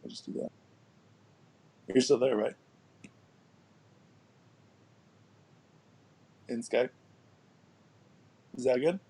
I'll just do that. You're still there, right? In Skype? Is that good?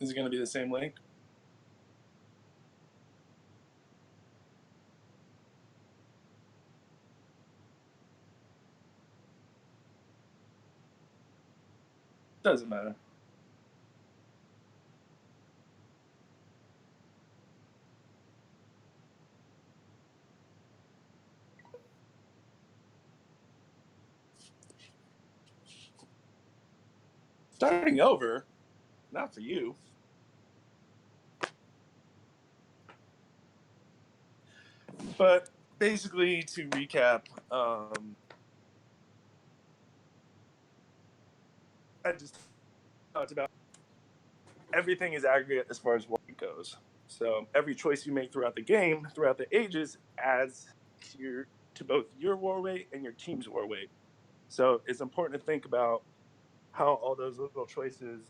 Is it going to be the same link? Doesn't matter. Starting over? Not for you. But basically, to recap, I just talked about everything is aggregate as far as what it goes. So every choice you make throughout the game, throughout the ages, adds to both your war weight and your team's war weight. So it's important to think about how all those little choices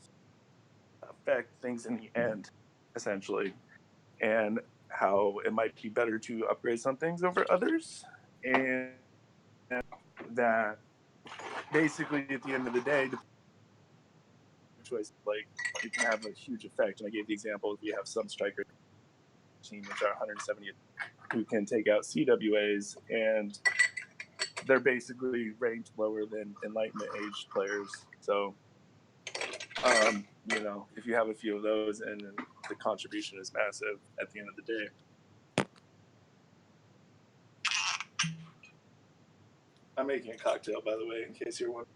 affect things in the end, essentially, and how it might be better to upgrade some things over others, and that basically at the end of the day, the choice like it can have a huge effect. And I gave the example: if you have some striker team which are 170 who can take out CWAs, and they're basically ranked lower than Enlightenment age players. So, if you have a few of those, and the contribution is massive at the end of the day. I'm making a cocktail, by the way, in case you're wondering.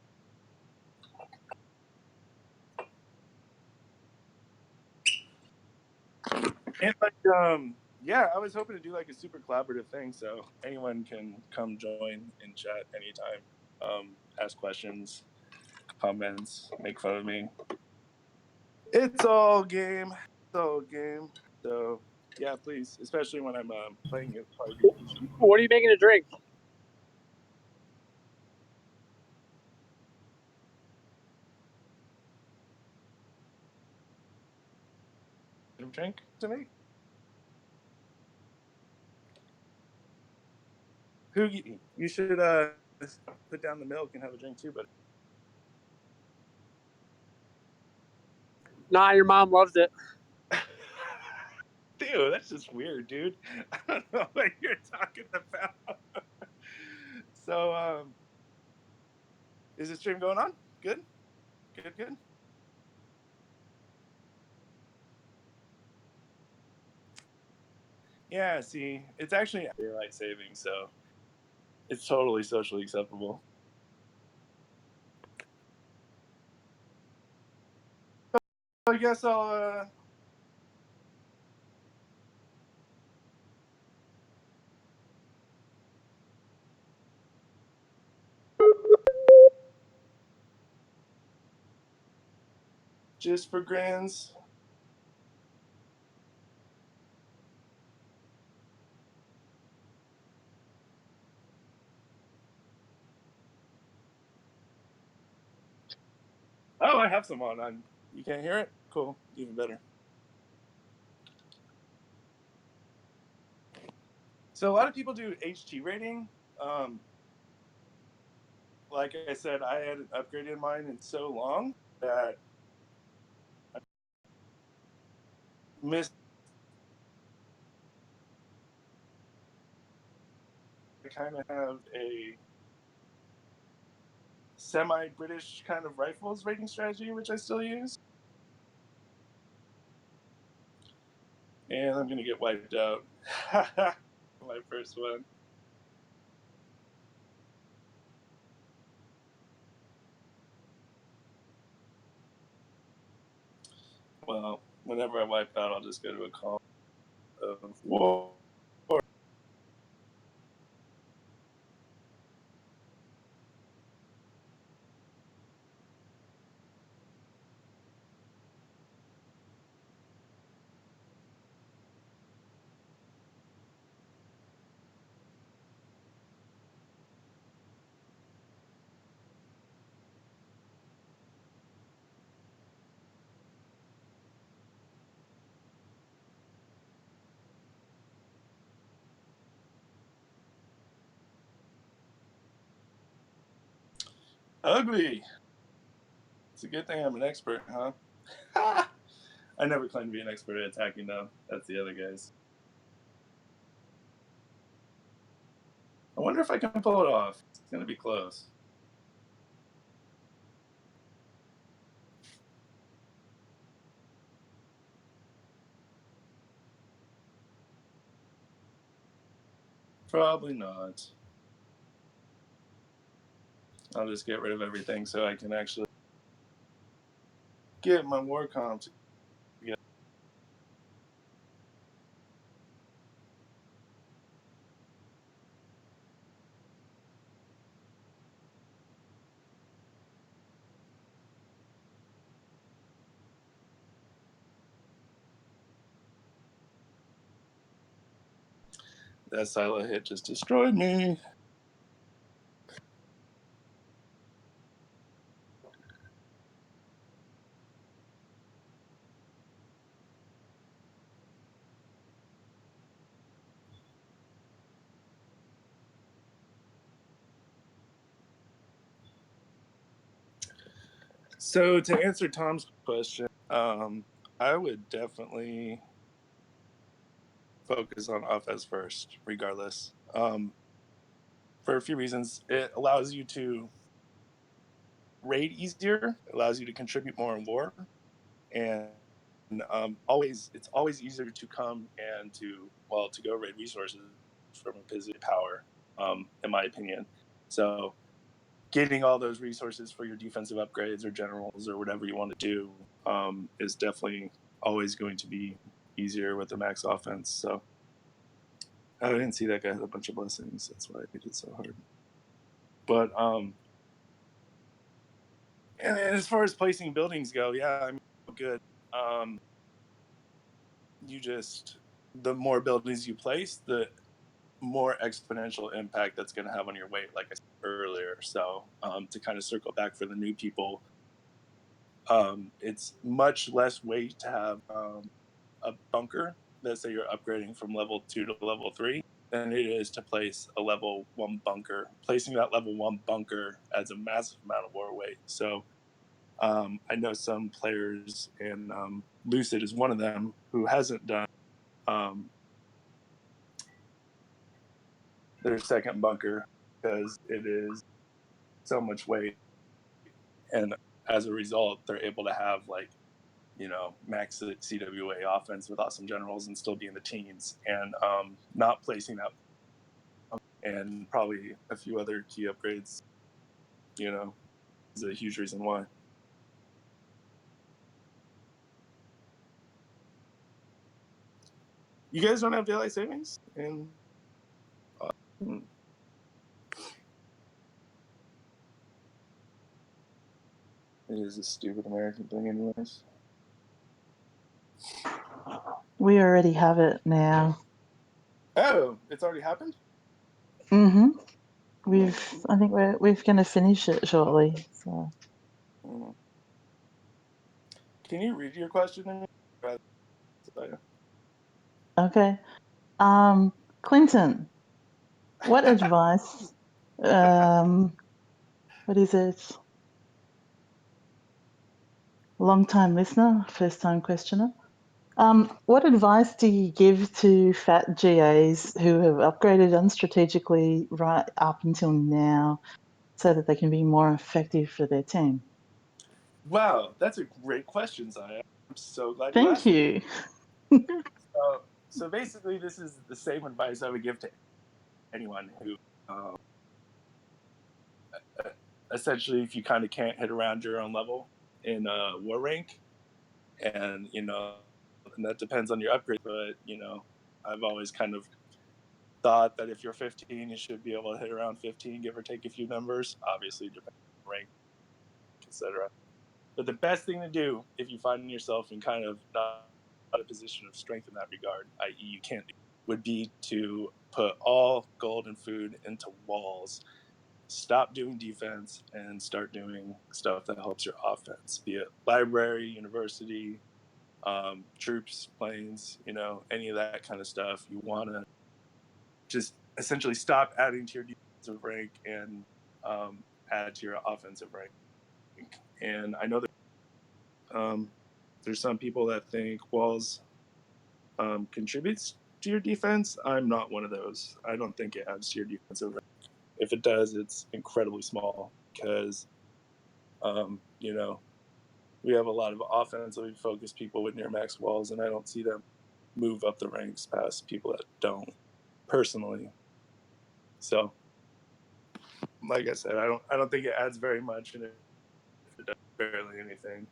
And yeah, I was hoping to do like a super collaborative thing, so anyone can come join in chat anytime, ask questions, comments, make fun of me. It's all game. It's all game. So yeah, please, especially when I'm playing it. What are you making to drink? Drink to me. Who you should put down the milk and have a drink too, but Nah, your mom loves it. dude, that's just weird, dude. I don't know what you're talking about. So, is the stream going on? Good, good, good. Yeah, see, it's actually daylight saving, so it's totally socially acceptable. So I guess I'll. Just for grins. Oh, I have some on. You can't hear it? Cool, even better. So a lot of people do HT rating. Um, like I said, I hadn't upgraded mine in so long that I missed. I kind of have a semi-British kind of rifles rating strategy, which I still use. And I'm gonna get wiped out. My first one. Well, whenever I wipe out, I'll just go to a call of war. Ugly. It's a good thing I'm an expert, huh? I never claimed to be an expert at attacking, though. That's the other guys. I wonder if I can pull it off. It's going to be close. Probably not. I'll just get rid of everything so I can actually get my war comp together. That silo hit just destroyed me. So to answer Tom's question, I would definitely focus on offense first, regardless. For a few reasons, it allows you to raid easier, allows you to contribute more in war, and always it's always easier to come and to go raid resources from a position of power, in my opinion. So getting all those resources for your defensive upgrades or generals or whatever you want to do is definitely always going to be easier with the max offense. So I didn't see that guy had a bunch of blessings. That's why I hit it so hard. But and as far as placing buildings go, yeah, I mean, good. Um, you just the more buildings you place, the more exponential impact that's going to have on your weight, like I said earlier. So to kind of circle back for the new people, it's much less weight to have a bunker. Let's say you're upgrading from level 2 to level 3 than it is to place a level 1 bunker. Placing that level 1 bunker adds a massive amount of war weight. So I know some players, and Lucid is one of them, who hasn't done um, their second bunker because it is so much weight, and as a result, they're able to have like max CWA offense with awesome generals and still be in the teens, and not placing that, and probably a few other key upgrades, you know, is a huge reason why. You guys don't have daylight savings, and uh, it is a stupid American thing, anyways. We already have it now. Oh, it's already happened. Mm-hmm. Mm. I think we're going to finish it shortly. So Mm. Can you read your question to me? okay. Clinton, what advice? What is it? Long time listener, first time questioner. What advice do you give to fat GAs who have upgraded unstrategically right up until now so that they can be more effective for their team? Wow, that's a great question, Zaya. I'm so glad you Thank asked it. you. So basically, this is the same advice I would give to anyone who, essentially, if you kind of can't hit around your own level in a war rank, and and that depends on your upgrade. But I've always kind of thought that if you're 15, you should be able to hit around 15, give or take a few numbers. Obviously, depending on rank, etc. But the best thing to do if you find yourself in kind of not a position of strength in that regard, i.e., you can't, would be to put all gold and food into walls. Stop doing defense and start doing stuff that helps your offense, be it library, university, troops, planes, any of that kind of stuff. You want to just essentially stop adding to your defensive rank and add to your offensive rank. And I know that there's some people that think walls contributes to your defense. I'm not one of those. I don't think it adds to your defensive rank. If it does, it's incredibly small because you know we have a lot of offensively focused people with near max walls, and I don't see them move up the ranks past people that don't personally. So, like I said, I don't think it adds very much, and if it does barely anything.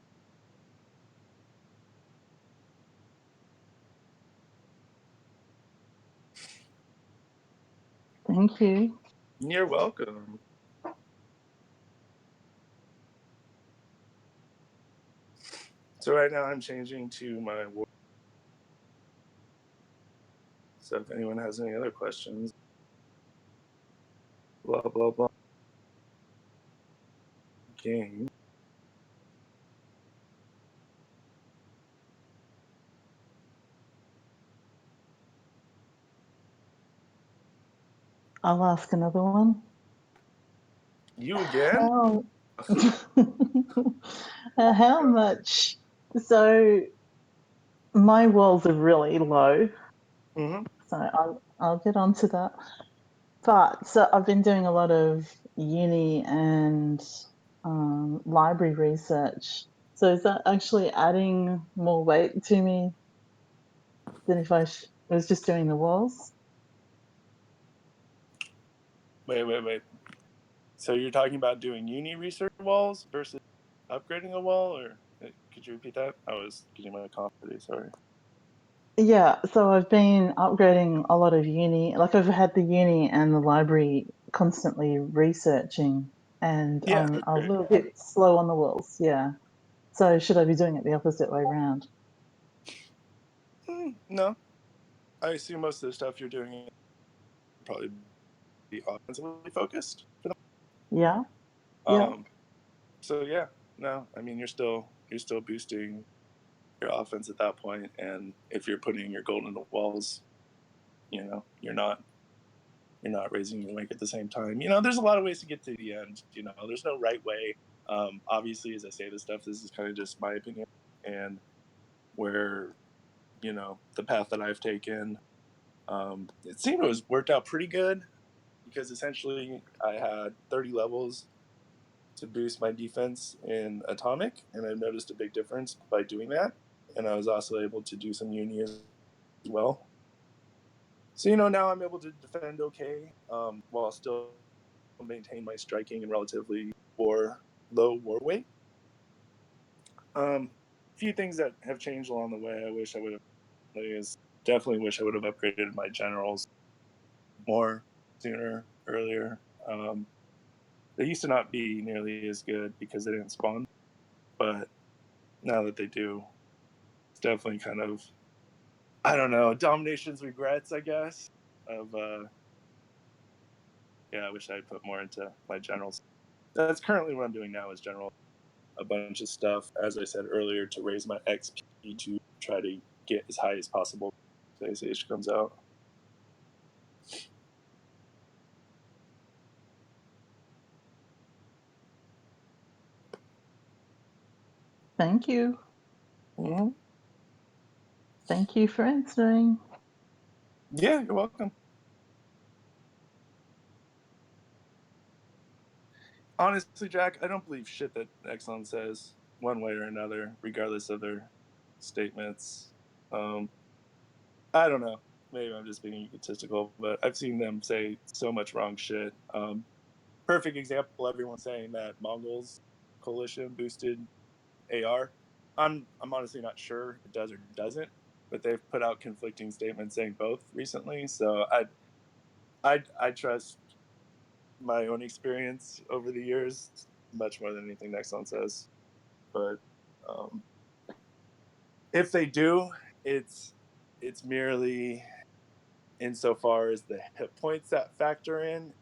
Thank you. You're welcome. So right now I'm changing to my war. So if anyone has any other questions, blah blah blah. Game. I'll ask another one. You again? How, how much? So my walls are really low, Hmm. so I'll get onto that. But so I've been doing a lot of uni and library research. So is that actually adding more weight to me than if was just doing the walls? Wait. So you're talking about doing uni research walls versus upgrading a wall, or could you repeat that? I was getting my coffee. Sorry. Yeah, so I've been upgrading a lot of uni. Like I've had the uni and the library constantly researching, and Yeah. I'm a Okay. little bit slow on the walls. Yeah. So should I be doing it the opposite way around? No, I assume most of the stuff you're doing is probably be offensively focused for them. Yeah. Yeah. Um. So yeah, no, I mean you're still boosting your offense at that point, and if you're putting your gold in the walls, you're not raising your rank at the same time. There's a lot of ways to get to the end. There's no right way. Obviously, as I say this stuff, this is kind of just my opinion and where the path that I've taken. It seemed it was worked out pretty good because essentially I had 30 levels to boost my defense in atomic, and I noticed a big difference by doing that. And I was also able to do some uni as well. So now I'm able to defend okay, while still maintain my striking and relatively low war weight. Few things that have changed along the way. I wish I would have. Is definitely wish I would have upgraded my generals more sooner, earlier. They used to not be nearly as good because they didn't spawn, but now that they do, it's definitely kind of, I don't know, domination's regrets, I guess. Of Yeah, I wish I put more into my generals. That's currently what I'm doing now is general a bunch of stuff, as I said earlier, to raise my XP to try to get as high as possible as age comes out. Thank you. Hmm. Thank you for answering. Yeah, you're welcome. Honestly, Jack, I don't believe shit that Exxon says one way or another, regardless of their statements. Um, I don't know. Maybe I'm just being egotistical, but I've seen them say so much wrong shit. Perfect example, everyone saying that Mongols coalition boosted AR. I'm honestly not sure it does or doesn't, but they've put out conflicting statements saying both recently. So I trust my own experience over the years much more than anything Nexon says. But um, if they do, it's it's merely insofar as the hit points that factor in,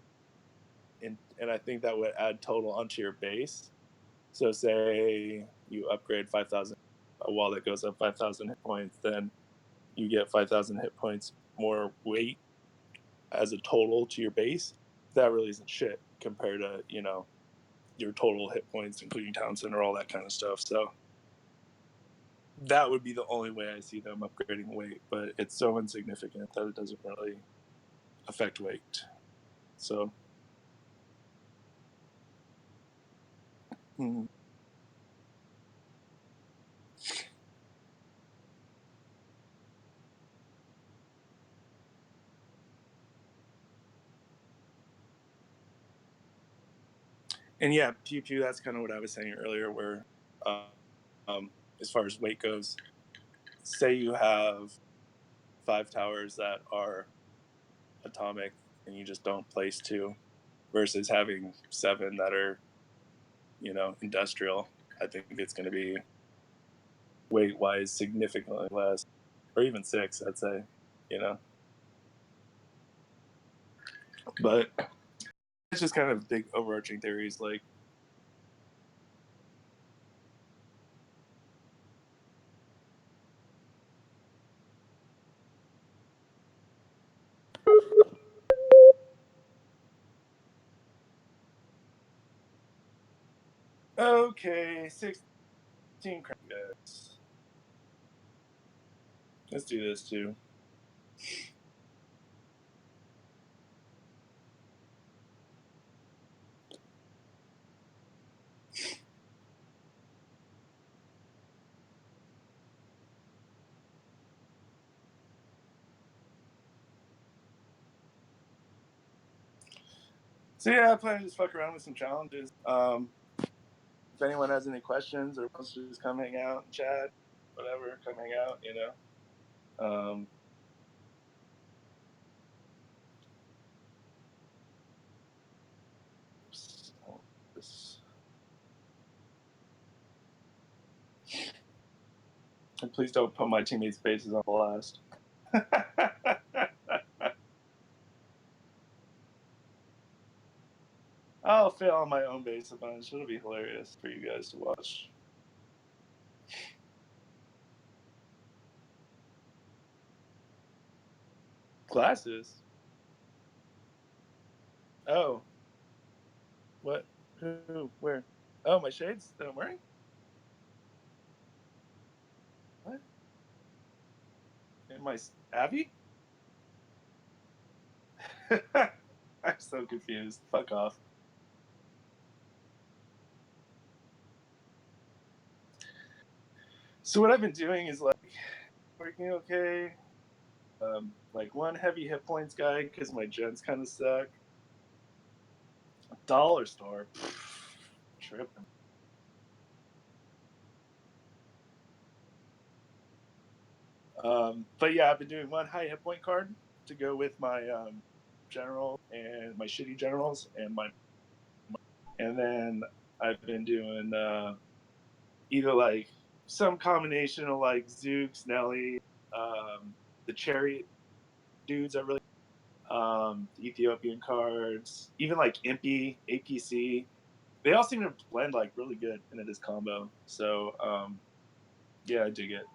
and I think that would add total onto your base. So say you upgrade 5,000, a wall that goes up 5,000 hit points, then you get 5,000 hit points more weight as a total to your base. That really isn't shit compared to, your total hit points, including town center, all that kind of stuff. So that would be the only way I see them upgrading weight, but it's so insignificant that it doesn't really affect weight. So, mm. And yeah, pew pew. That's kind of what I was saying earlier. Where, uh, as far as weight goes, say you have 5 towers that are atomic, and you just don't place two, versus having 7 that are, industrial. I think it's going to be weight wise significantly less, or even 6. I'd say, you know. But it's just kind of big overarching theories like. Okay, 16 guys. Let's do this too. So yeah, I plan to just fuck around with some challenges. If anyone has any questions or wants to just come hang out and chat, whatever, come hang out. Oops, and please don't put my teammates' faces on blast. I'll fail on my own base a bunch. It'll be hilarious for you guys to watch. Glasses? Oh, what? Who? Where? Oh, my shades that I'm wearing? What? Am I Abby? I'm so confused. Fuck off. So what I've been doing is like working okay. Like one heavy hit points guy because my gens kind of suck. Dollar store, tripping. But yeah, I've been doing one high hit point card to go with my general and my shitty generals and then I've been doing either like some combination of like Zooks, Nelly, the Chariot dudes. I really the Ethiopian cards, even like Impy, APC. They all seem to blend like really good into this combo. So yeah, I dig it.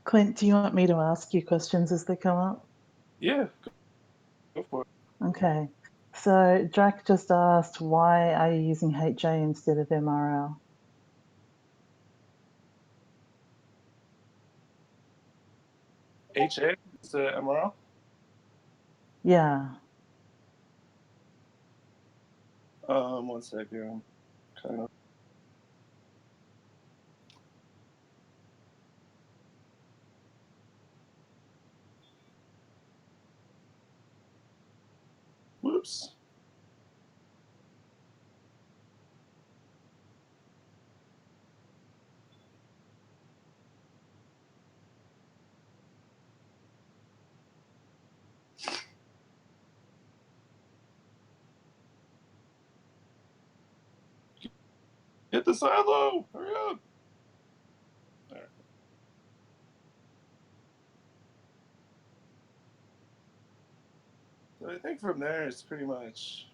Clint, do you want me to ask you questions as they come up? Yeah, go for it. Okay. So Drac just asked, why are you using HA instead of MRL? HA is the MRL. Yeah. 1 second. Kind of. Whoops. Hit the silo! Hurry up! All right. So I think from there it's pretty much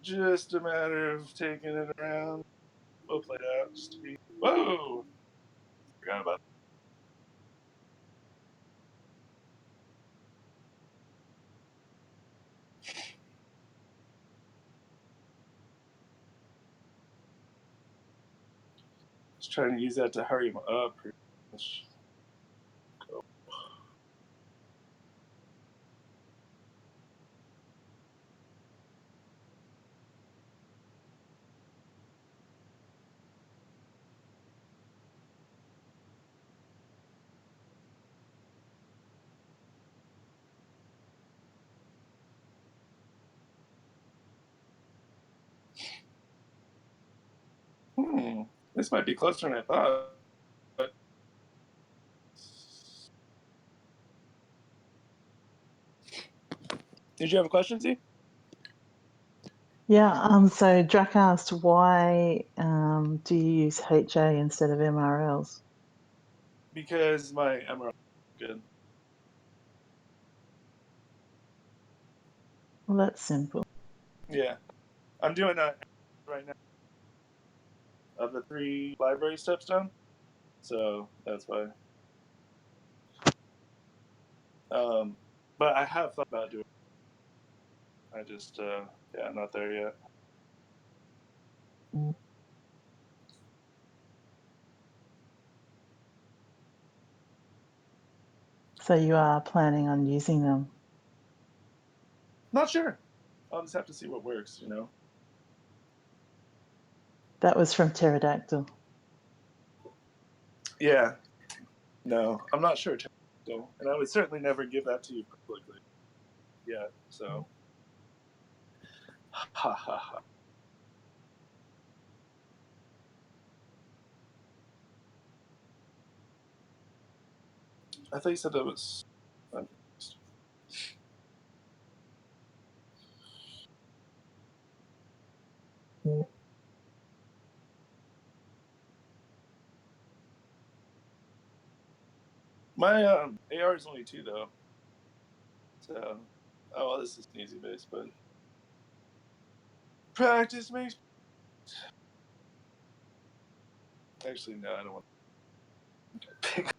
just a matter of taking it around. We'll play it out just to be. Whoa! Forgot about. Just trying to use that to hurry him up. Pretty much. This might be closer than I thought. But... Did you have a question, Z? Yeah, so Drac asked, why do you use HA instead of MRLs? Because my MRL is good. Well, that's simple. Yeah. I'm doing that right now of the 3 library steps done. So that's why. But I have thought about doing it. I just, yeah, not there yet. So you are planning on using them? Not sure. I'll just have to see what works, you know? That was from Pterodactyl. Yeah. No, I'm not sure. And I would certainly never give that to you publicly. Yeah, so. Ha ha ha. I thought you said that was. My AR is only 2 though. So, oh well, this is an easy base, but practice makes. Actually, no, I don't want to pick.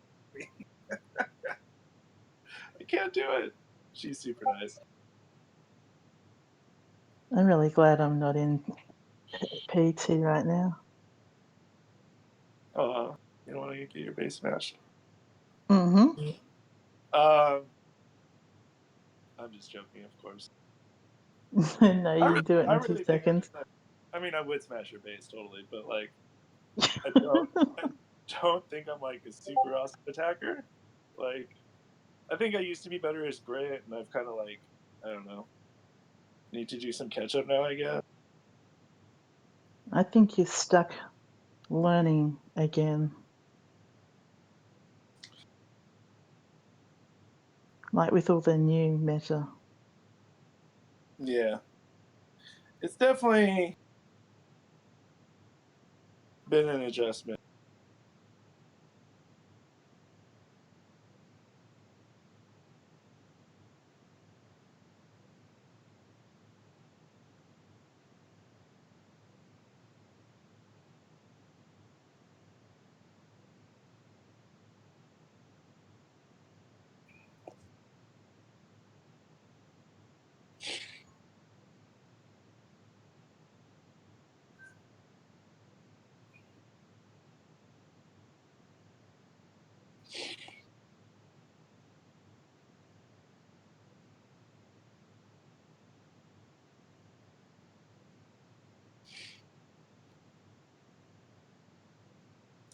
I can't do it. She's super nice. I'm really glad I'm not in PT right now. Oh, you don't want to get your base smashed. Mm-hmm. I'm just joking, of course. No, I you really, do it I in 2 really think. seconds. I mean, I would smash your base totally, but like, I don't. I don't think I'm like a super awesome attacker. Like, I think I used to be better as Brant, and I've kind of like, I don't know, need to do some catch up now, I guess. I think you're stuck learning again. Like with all the new meta. Yeah, it's definitely been an adjustment.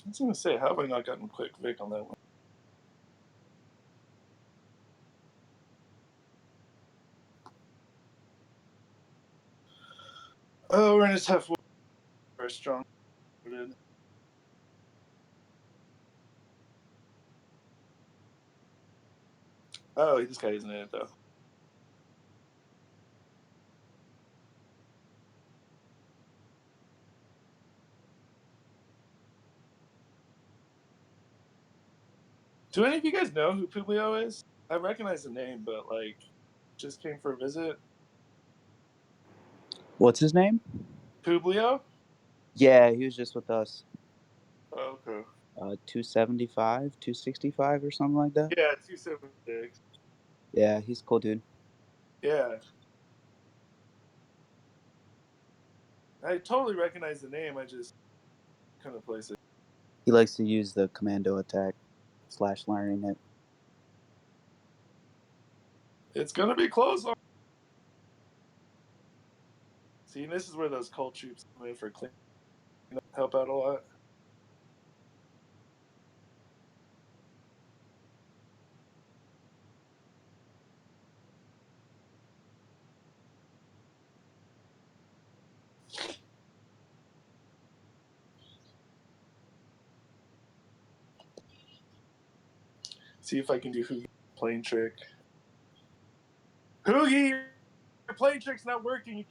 I was gonna say, how have I not gotten quick Vic on that one? Oh, we're in a tough one. Very strong. Oh, this guy isn't in it though. Do any of you guys know who Publio is? I recognize the name, but like, just came for a visit. What's his name? Publio? Yeah, he was just with us. Oh, okay. 275, 265 or something like that. Yeah, 276. Yeah, he's a cool dude. Yeah. I totally recognize the name. I just couldn't place it. He likes to use the commando attack / learning it. It's gonna be close. See, this is where those cult troops come in for Clint. Help out a lot. See if I can do Hoogie plane trick. Hoogie, your plane trick's not working.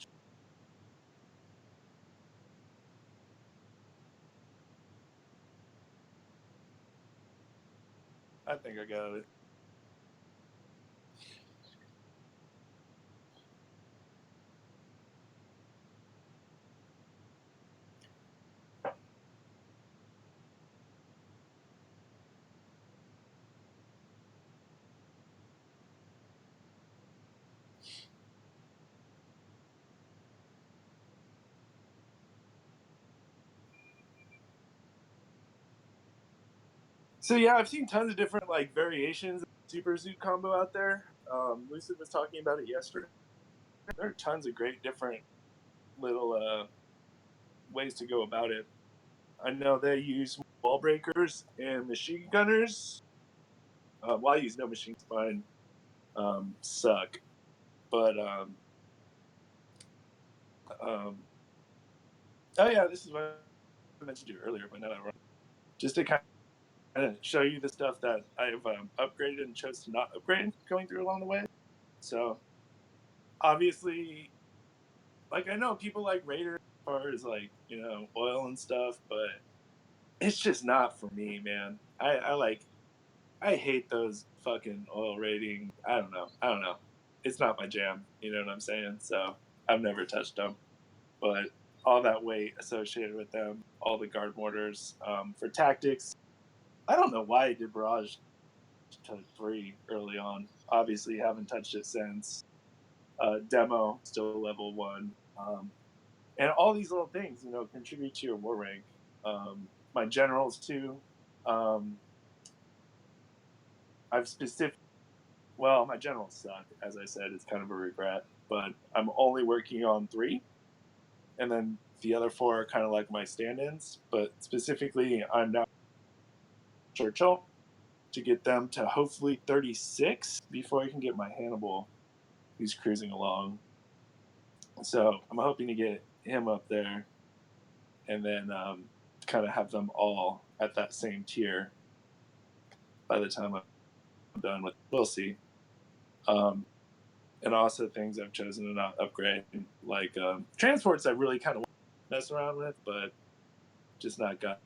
I think I got it. So yeah, I've seen tons of different like variations of Super Zoot combo out there. Lucid was talking about it yesterday. There are tons of great different little ways to go about it. I know they use wall breakers and machine gunners. Well, I use no machine spine. Suck. But um, oh yeah, this is what I mentioned to you earlier, but now I run just to kind of show you the stuff that I've upgraded and chose to not upgrade going through along the way. So obviously, like I know people like Raider as far as like oil and stuff, but it's just not for me, man. I hate those fucking oil rating. I don't know. It's not my jam. You know what I'm saying? So I've never touched them. But all that weight associated with them, all the guard mortars for tactics. I don't know why I did barrage to 3 early on. Obviously, haven't touched it since. Demo still level 1, and all these little things, contribute to your war rank. My generals too. Um, I've specific. Well, my generals suck. As I said, it's kind of a regret. But I'm only working on 3, and then the other 4 are kind of like my stand-ins. But specifically, I'm now Churchill to get them to hopefully 36 before I can get my Hannibal, who's cruising along. So I'm hoping to get him up there, and then kind of have them all at that same tier by the time I'm done with. We'll see. Um, and also things I've chosen to not upgrade, like transports. I really kind of mess around with, but just not gotten.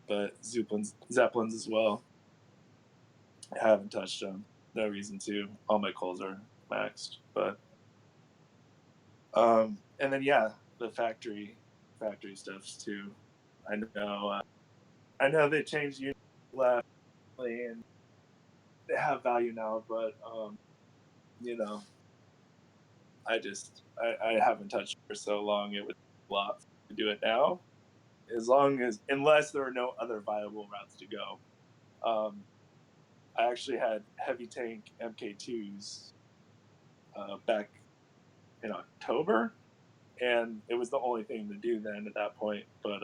But Zeppelins as well. I haven't touched them. No reason to. All my calls are maxed, but and then yeah, the factory stuffs too. I know. I know they changed units left and they have value now, but you know, I haven't touched it for so long. It would be a lot to do it now, unless there are no other viable routes to go. I actually had heavy tank MK2s back in October, and it was the only thing to do then at that point. But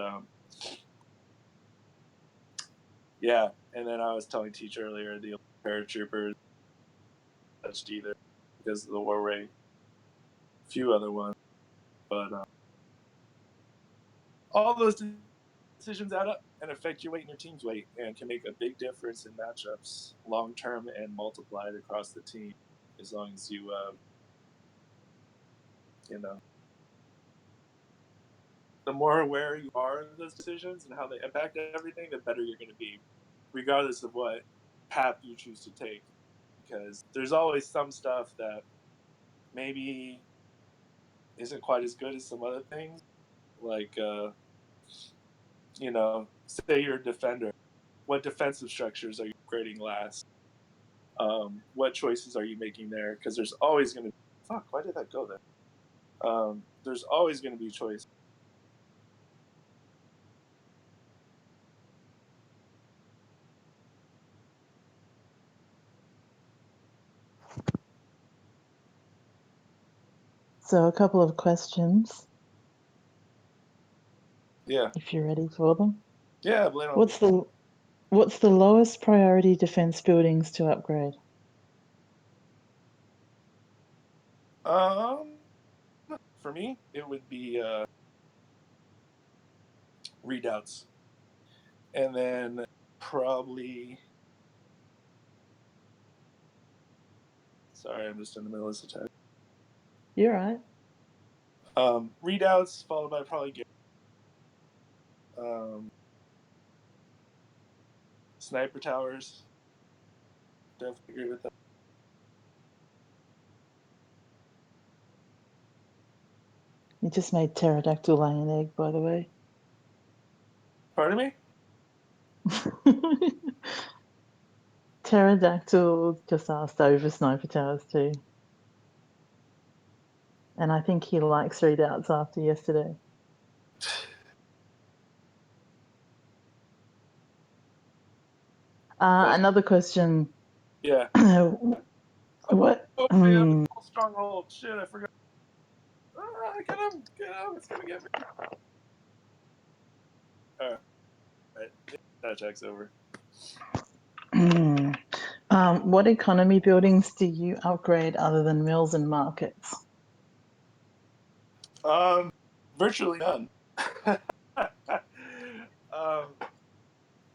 Yeah, and then I was telling Teach earlier, the paratroopers touched either because of the war rate, a few other ones, but all those decisions add up and affect your weight and your team's weight, and can make a big difference in matchups long term and multiplied across the team, as long as you know, the more aware you are of those decisions and how they impact everything, the better you're going to be, regardless of what path you choose to take. Because there's always some stuff that maybe isn't quite as good as some other things. Like, say you're a defender. What defensive structures are you upgrading last? What choices are you making there? Because there's always going to be, fuck, why did that go there? There's always going to be choice. So a couple of questions, Yeah. if you're ready for them. Yeah, blame on What's the lowest priority defense buildings to upgrade? For me, it would be readouts. And then probably, sorry, I'm just in the middle of this attack. You're right. Readouts followed by probably sniper towers. Definitely agree with that. You just made pterodactyl lay an egg, by the way. Pardon me? Pterodactyl just asked over sniper towers too. And I think he likes readouts after yesterday. Another question. Yeah. What? Oh, I have a full stronghold. Shit, I forgot. Get him! Get him! It's gonna get me. Alright. That attack's over. What economy buildings do you upgrade other than mills and markets? Virtually none.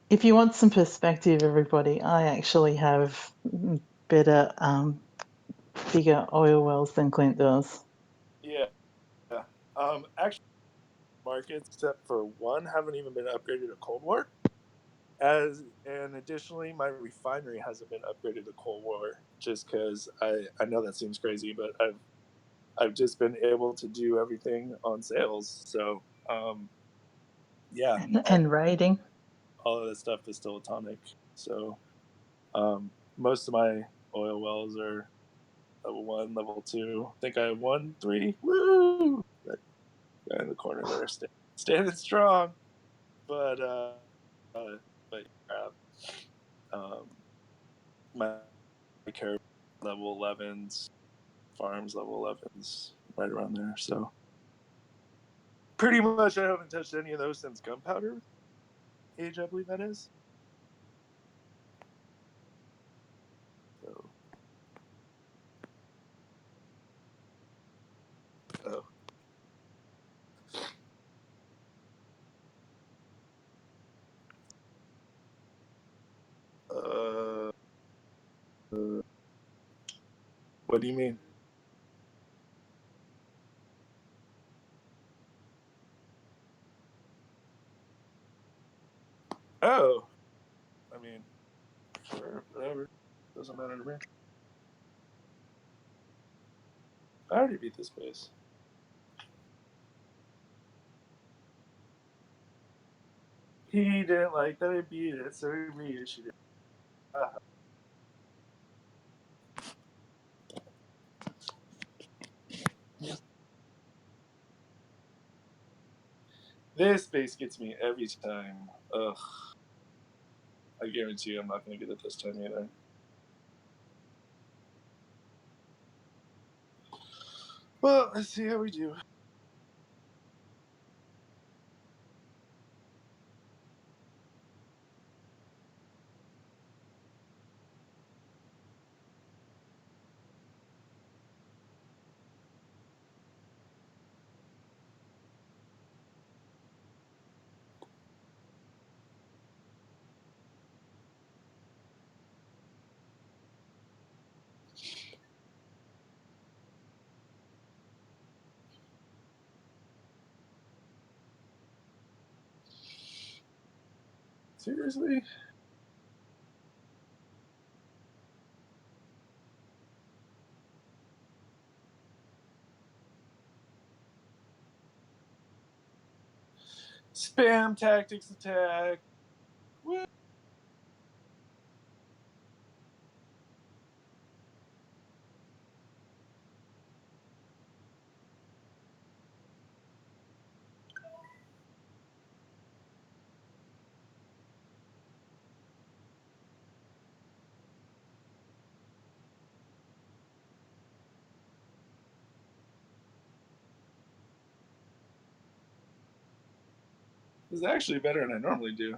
If you want some perspective, everybody, I actually have better, bigger oil wells than Clint does. Yeah. Actually, markets, except for one, haven't even been upgraded to Cold War. And additionally, my refinery hasn't been upgraded to Cold War, just because I know that seems crazy, but I've just been able to do everything on sales. So yeah, And raiding. all of this stuff is still atomic. So most of my oil wells are level 1, level 2. I think I have 1, 3. Woo! That guy in the corner there, standing strong. But but my care level 11s, farms level 11s, right around there. So pretty much, I haven't touched any of those since gunpowder age, I believe that is. So, oh. Uh, what do you mean? Oh, I mean, sure, whatever. Doesn't matter to me. I already beat this place. He didn't like that I beat it, so he reissued it. This base gets me every time. Ugh. I guarantee you I'm not going to get it this time either. Well, let's see how we do. Seriously? Spam tactics attack. What? This is actually better than I normally do.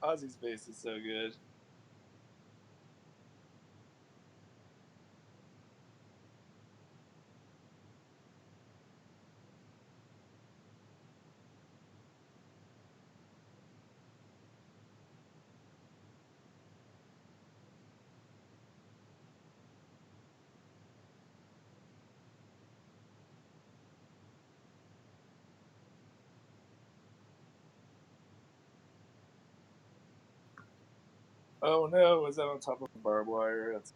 Ozzy's bass is so good. Oh no, was that on top of a barbed wire? That's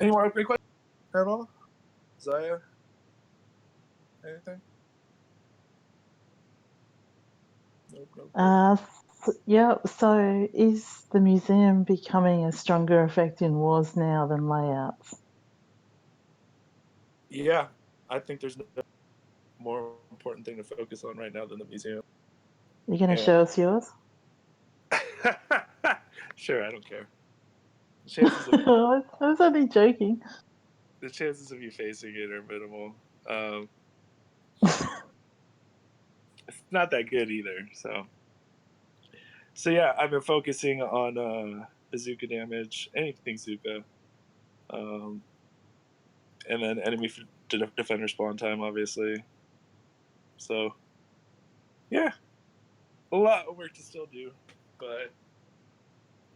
any more upgrade questions? Hairball? Zaya? Anything? Nope, nope, nope. Yeah, so is the museum becoming a stronger effect in wars now than layouts? Yeah, I think there's no more important thing to focus on right now than the museum. You're going to And show us yours? sure, I don't care. The I was only joking. chances of you facing it are minimal. It's not that good either. So yeah, I've been focusing on bazooka damage, anything Zuka, um, and then enemy defender spawn time, obviously. So yeah, a lot of work to still do, but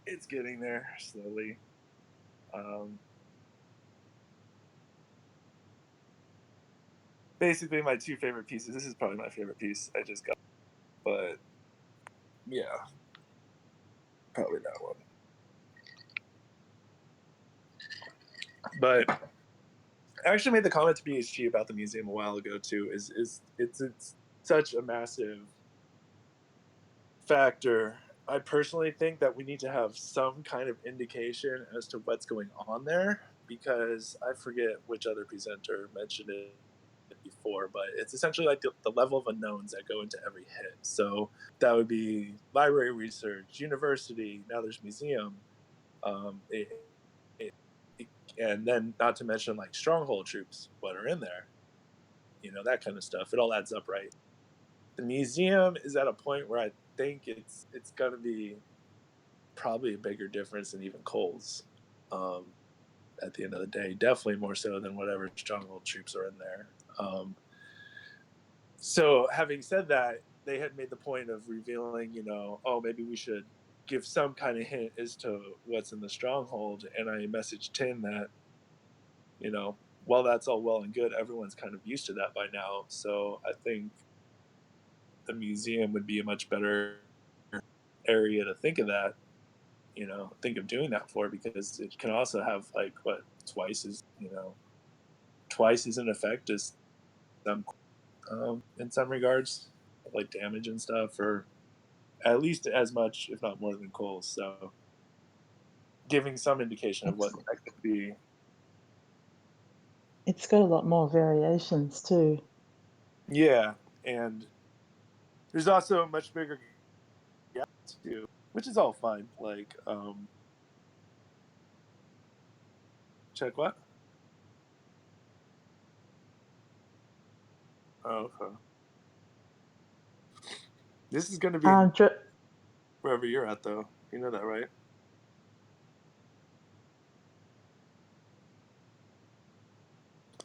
it's getting there slowly. Um, Basically, my two favorite pieces. This is probably my favorite piece I just got, but yeah, probably that one. But I actually made the comment to BHG about the museum a while ago too. It's such a massive factor. I personally think that we need to have some kind of indication as to what's going on there because I forget which other presenter mentioned it before, but it's essentially like the level of unknowns that go into every hit. So that would be library research, university. Now there's museum, um, it, it, and then not to mention like stronghold troops, what are in there, that kind of stuff. It all adds up, right? The museum is at a point where I think it's going to be probably a bigger difference than even Cole's. Um, at the end of the day, definitely more so than whatever stronghold troops are in there. So having said that, they had made the point of revealing, oh, maybe we should give some kind of hint as to what's in the stronghold. And I messaged Tin that, well, that's all well and good. Everyone's kind of used to that by now. So I think the museum would be a much better area to think of that, think of doing that for because it can also have like what twice as twice as an effect as some in some regards, like damage and stuff, or at least as much, if not more than Cole's. So giving some indication of what It's that could be. it's got a lot more variations too. Yeah, and there's also a much bigger gap too, which is all fine. Like, check what? Oh, okay. This is going to be in Dr- wherever you're at, though. You know that, right?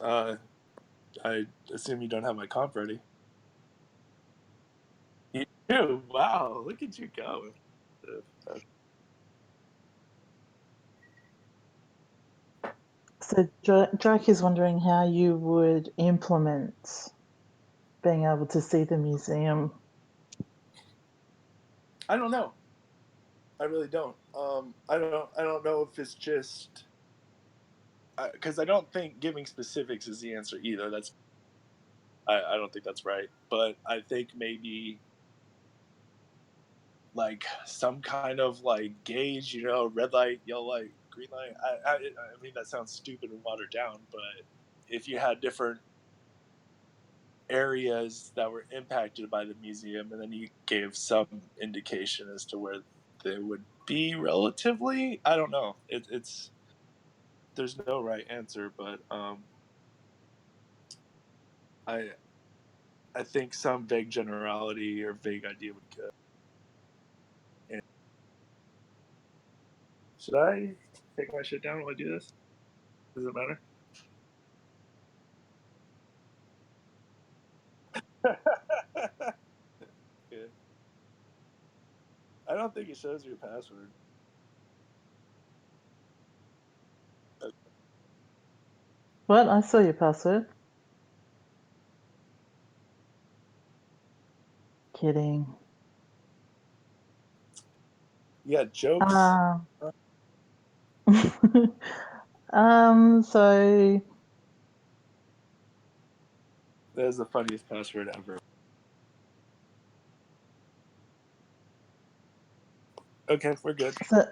Uh, I assume you don't have my comp ready. You do? Wow, look at you go. So Drake is wondering how you would implement being able to see the museum. I don't know. I really don't. I don't know if it's just because I don't think giving specifics is the answer either. I don't think that's right. But I think maybe like some kind of like gauge, red light, yellow light, green light. I mean that sounds stupid and watered down, but if you had different areas that were impacted by the museum, and then you gave some indication as to where they would be relatively. I don't know. It's there's no right answer, but I I think some vague generality or vague idea would be good. And should I take my shit down while I do this? Does it matter? Okay. I don't think it shows your password. What? I saw your password. Kidding. Yeah, jokes. So That is the funniest password ever. Okay, we're good. so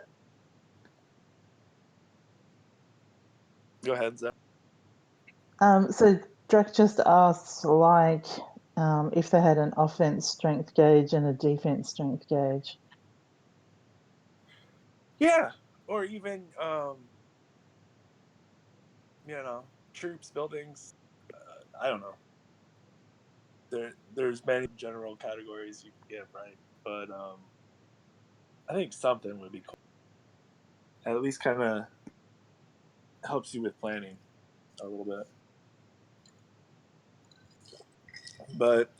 Go ahead, Zach. so Drake just asked like if they had an offense strength gauge and a defense strength gauge. Yeah, or even troops, buildings. I don't know. There's many general categories you can give, right? But I think something would be cool. At least kind of helps you with planning a little bit. But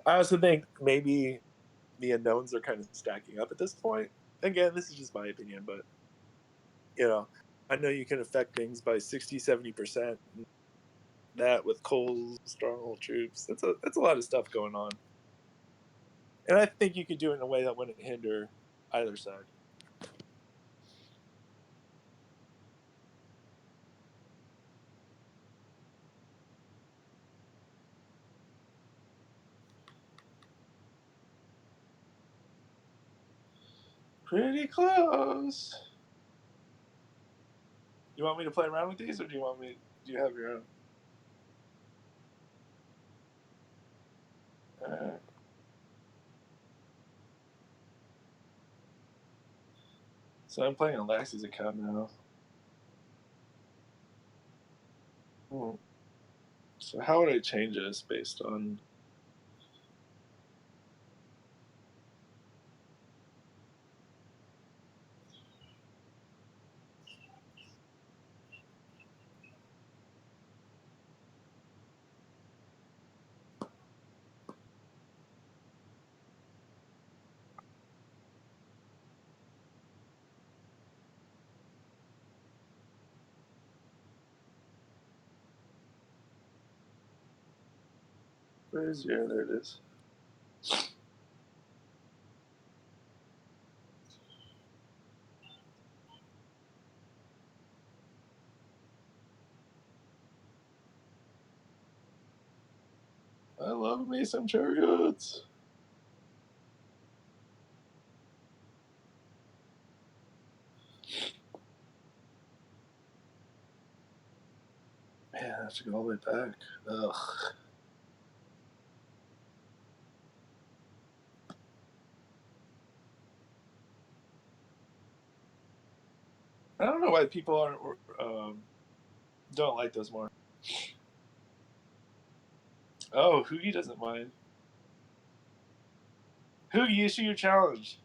I also think maybe the unknowns are kind of stacking up at this point. Again, this is just my opinion, but you know, I know you can affect things by 60, 70%. That with Cole's stronghold troops, that's a lot of stuff going on. And I think you could do it in a way that wouldn't hinder either side. Pretty close. You want me to play around with these, or do you have your own? Uh, so I'm playing on Laxy's account now. Hmm. So how would I change this based on? Where is your? There it is. I love me some chariots. Man, I have to go all the way back. Ugh. I don't know why people aren't don't like those more. Oh, Hoogie doesn't mind. Hoogie, issue your challenge.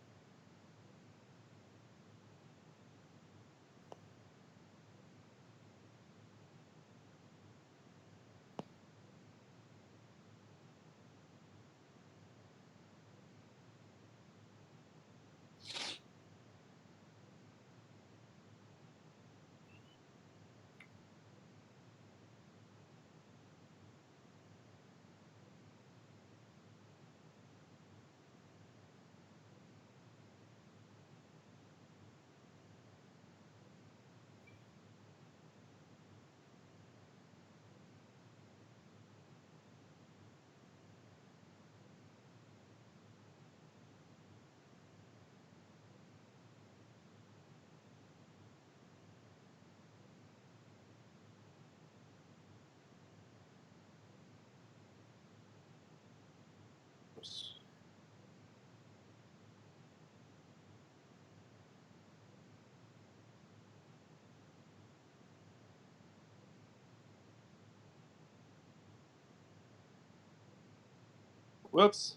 Whoops.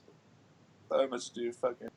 I must do fucking.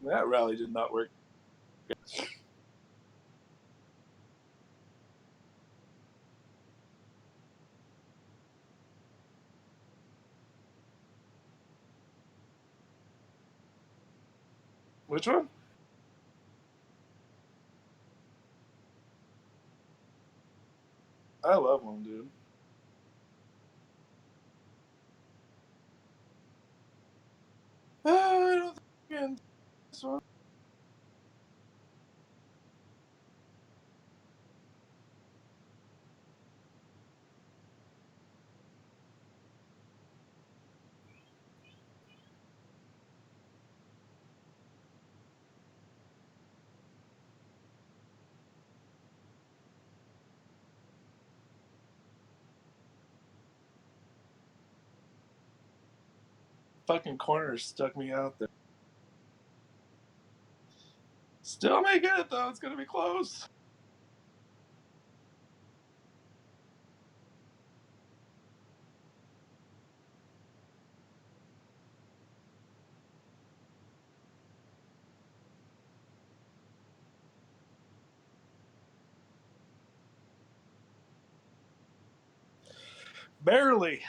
That rally did not work. Which one? I love them, dude. I don't think I'm this one. Fucking corner stuck me out there. Still may get it though. It's gonna be close. Barely.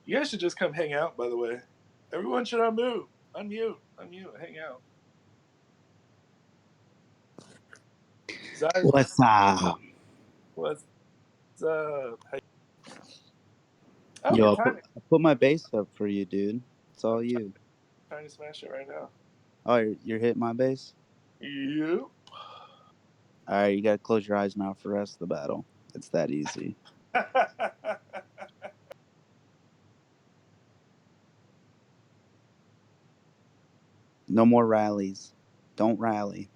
You guys should just come hang out, by the way. Everyone should unmute. Unmute, hang out. Zion, What's up? what's up? Hey. Oh, Yo, you're I put my base up for you, dude. It's all you. trying to smash it right now. Oh, you're hitting my base? Yep. All right, you gotta close your eyes now for the rest of the battle. It's that easy. No more rallies. Don't rally.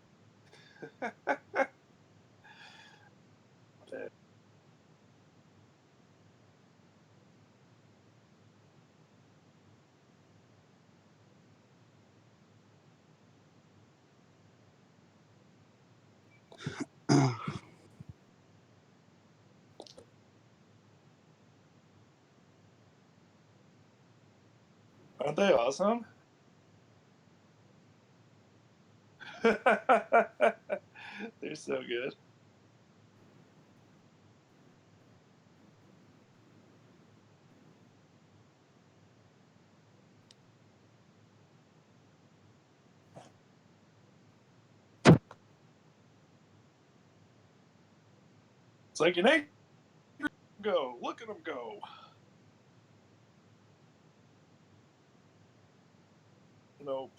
Aren't they awesome? They're so good. It's like an angry go. Look at them go. Nope.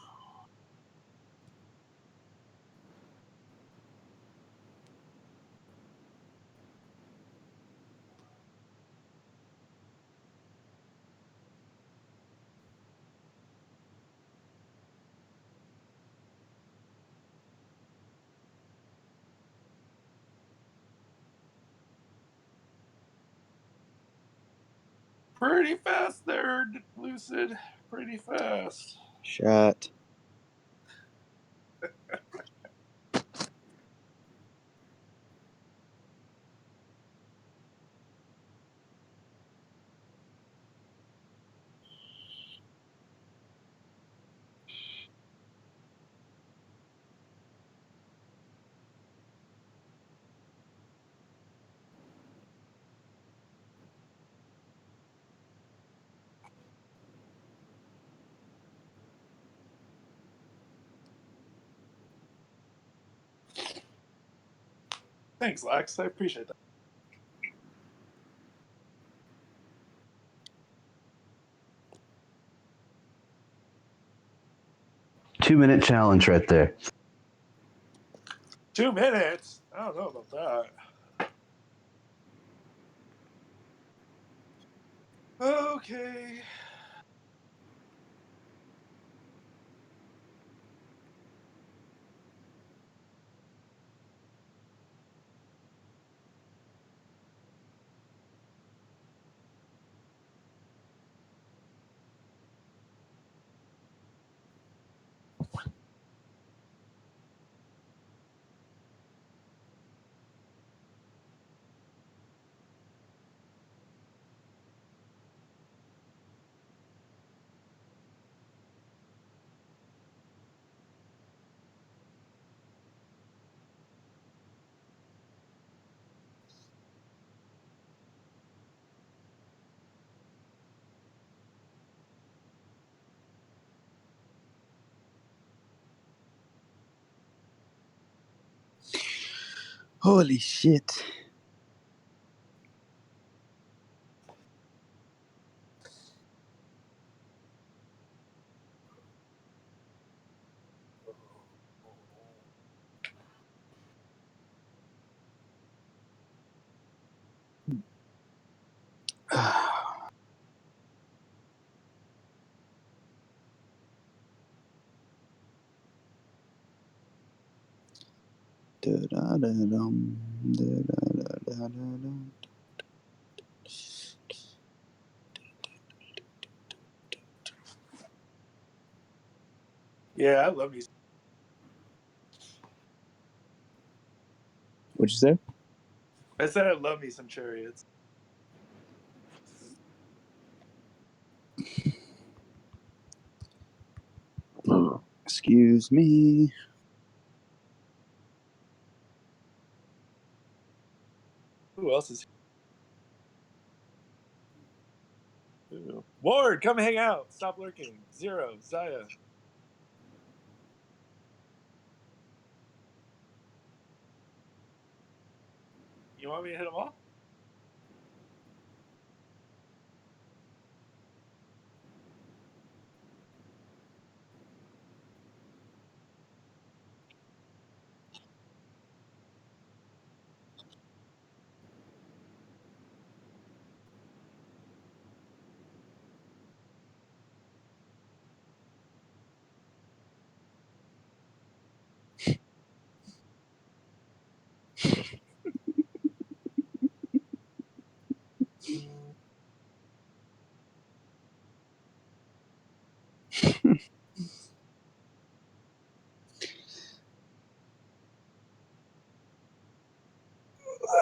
Pretty fast there, Lucid. Pretty fast. Shut. Thanks, Lex. I appreciate that. Two-minute challenge right there. 2 minutes? I don't know about that. Okay. Holy shit. Da-da-da-dum, da-da-da-da-da-dum. Yeah, I love me. What'd you say? I said I love me some chariots. Excuse me. Who else is here? Ward, come hang out. Stop lurking. Zero, Zaya. You want me to hit them all?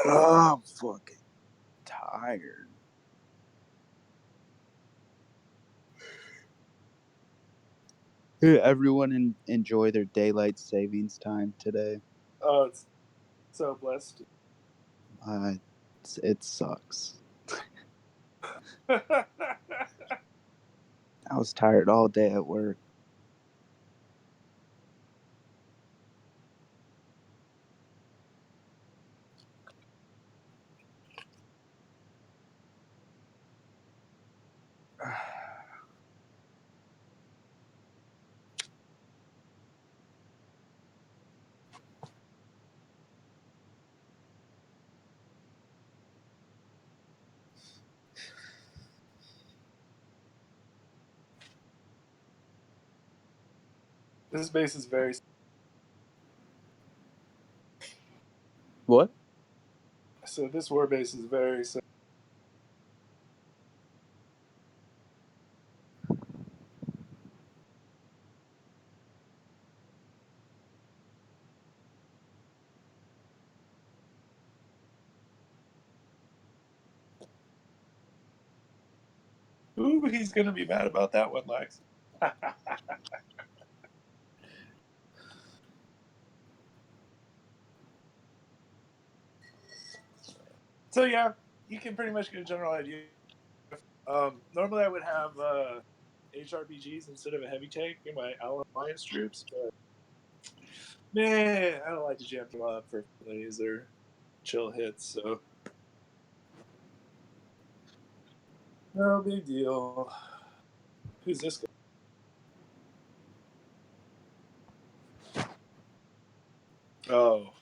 Oh, I'm fucking tired. Hey, everyone enjoy their daylight savings time today. Oh, it's so blessed. It sucks. I was tired all day at work. This base is very. What? So this war base is very. Ooh, he's gonna be mad about that one, Lex. So yeah, you can pretty much get a general idea. Normally I would have HRPGs instead of a heavy tank in my Alliance troops, but man, I don't like to jam them up for plays or chill hits, so no big deal. Who's this guy? Oh.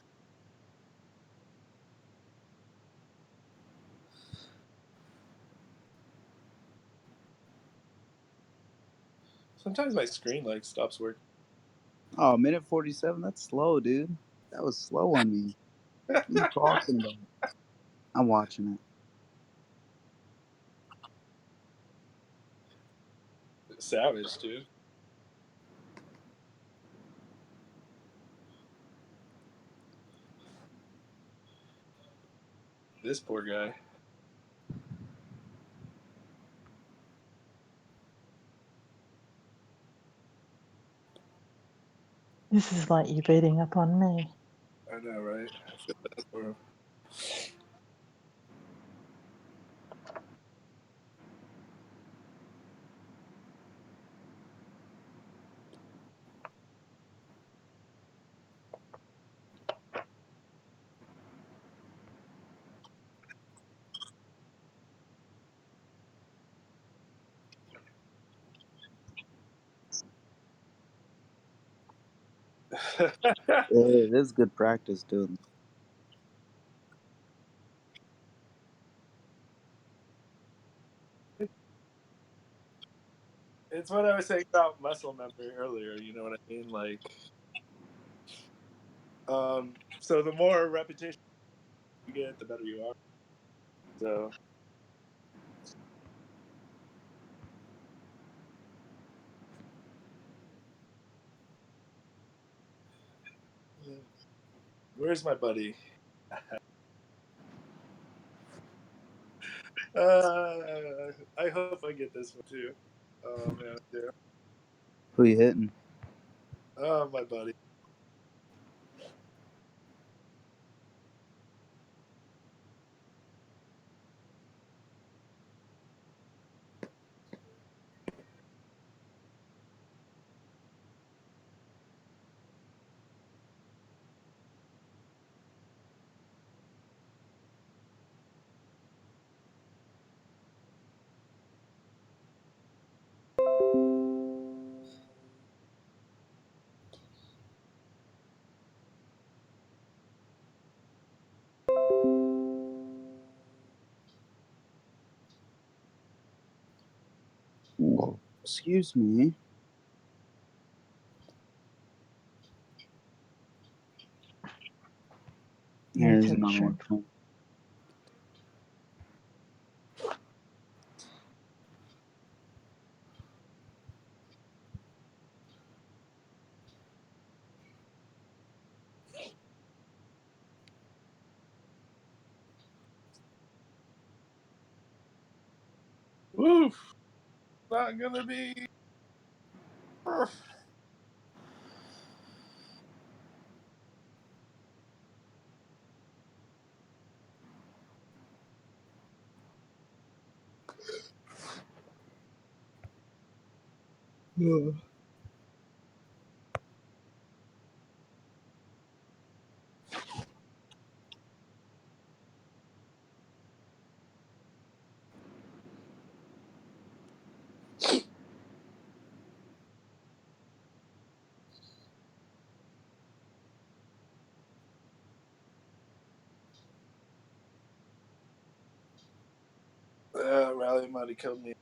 Sometimes my screen like stops working. Oh, minute 47. That's slow, dude. That was slow on me. What are you talking about? I'm watching it. Savage, dude. This poor guy. This is like you beating up on me. I know, right? I feel bad for him. Yeah, this is good practice, dude. It's what I was saying about muscle memory earlier. You know what I mean? Like, so the more repetition you get, the better you are. So, where's my buddy? I hope I get this one too. Oh man, I do. Who you hitting? Oh, my buddy. Excuse me. Me Here's too, another shrimp. one. Woof. Not gonna be. Rally might have killed me.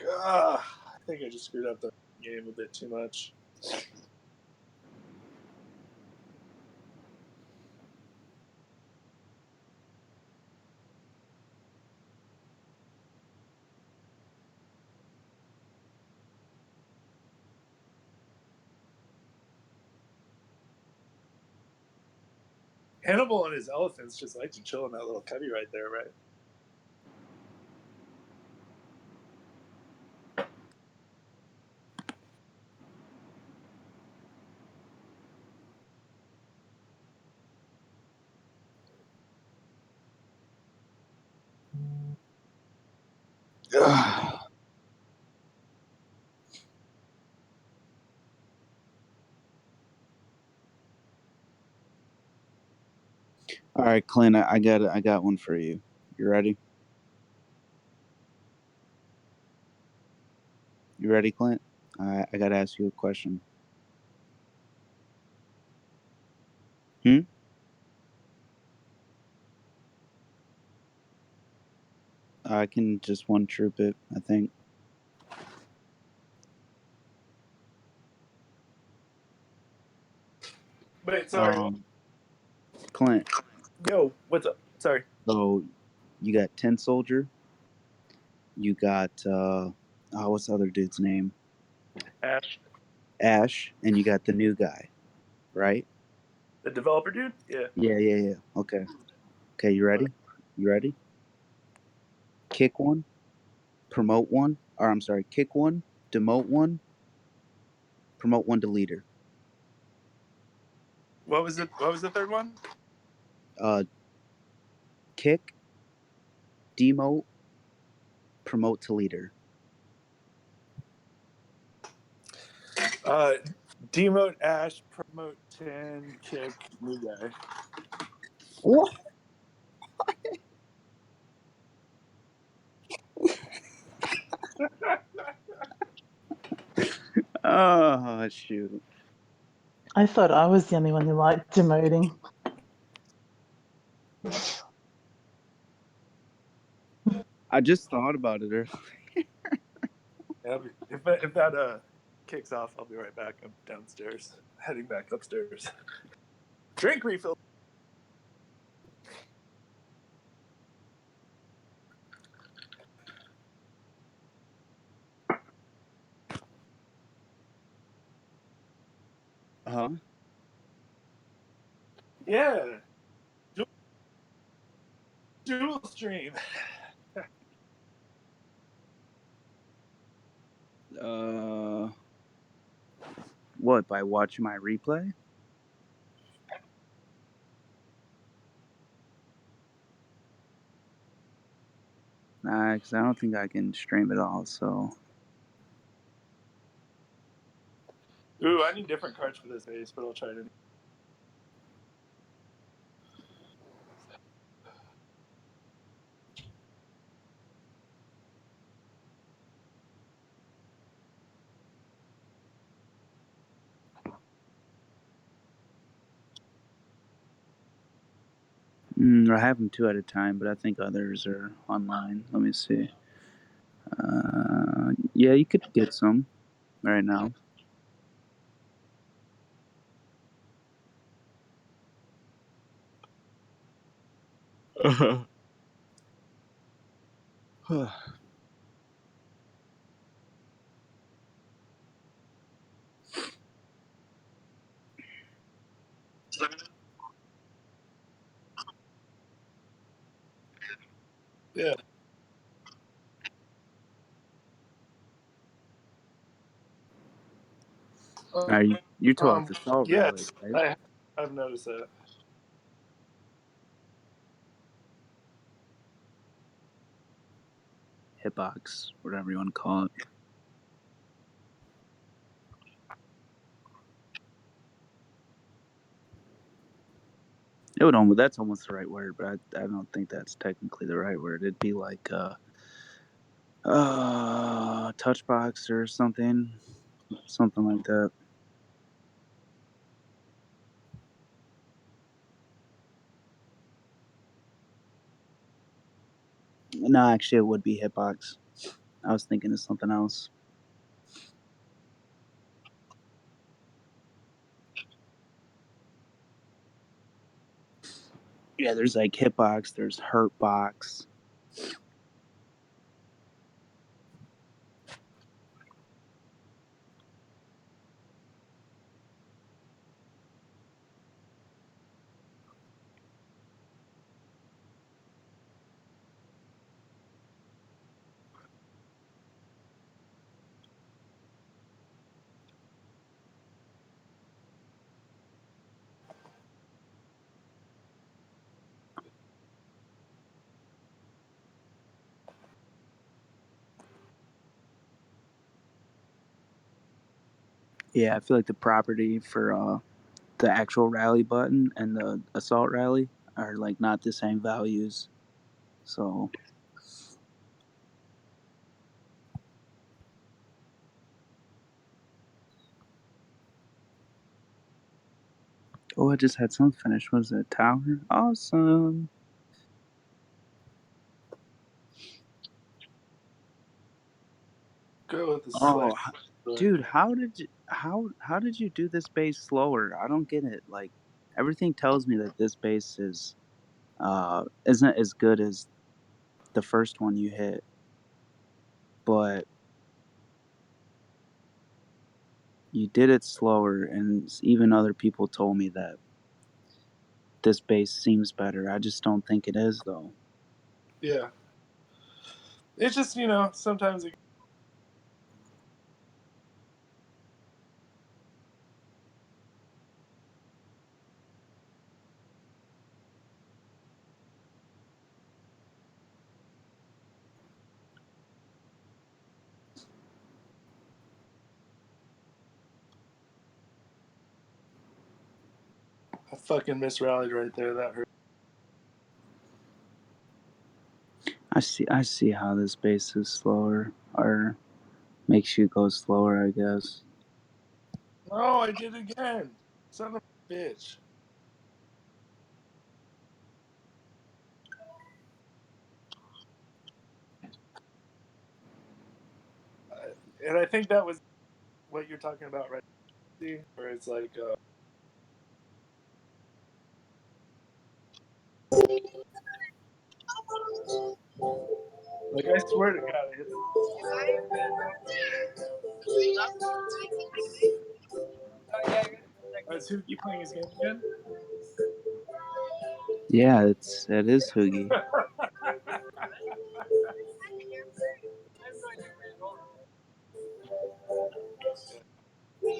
I think I just screwed up the game a bit too much. Hannibal and his elephants just like to chill in that little cubby right there, right? All right, Clint, I got one for you. You ready? You ready, Clint? I got to ask you a question. Hmm? I can just one troop it, I think. Wait, sorry. Clint, Yo, what's up? Sorry. so you got Tin Soldier, you got what's the other dude's name? Ash, Ash, and you got the new guy, right? the developer dude? Yeah. Yeah. Okay. Okay, you ready? You ready? Kick one, promote one, or I'm sorry, kick one, demote one, promote one to leader. What was it? What was the third one? Kick, demote, promote to leader. Demote Ash, promote 10, kick, new guy. What? Oh shoot! I thought I was the only one who liked demoting. I just thought about it earlier. Yeah, if that kicks off, I'll be right back. I'm downstairs, heading back upstairs. Drink refill. Huh? Yeah, dual stream. What, by watching my replay? Nah, because I don't think I can stream it all. So Ooh, I need different cards for this base, but I'll try it. I have them two at a time, but I think others are online. Let me see. Yeah, you could get some right now. Yeah. You're talking the Salt Rally, Yes, right? I've noticed that. Hitbox, whatever you want to call it. It would almost, that's almost the right word, but I don't think that's technically the right word. It'd be like touch box or something like that. No, actually, it would be hitbox. I was thinking of something else. Yeah, there's like Hitbox, there's Hurtbox. Yeah, I feel like the property for the actual rally button and the assault rally are like not the same values. So oh, I just had some finished. Was it Tower? Awesome. Go with the Oh, slice. dude, how did you do this base slower? I don't get it. Like everything tells me that this base is isn't as good as the first one you hit, but you did it slower, and even other people told me that this base seems better. I just don't think it is though. Yeah. It's just, sometimes it. I fucking misrallied right there. That hurt. I see how this base is slower or makes you go slower, I guess. No, I did it again. Son of a bitch. And I think that was what you're talking about, right? Where it's like I swear to God, I hit the. Is Huki playing his game again? Yeah, it is Hoogie.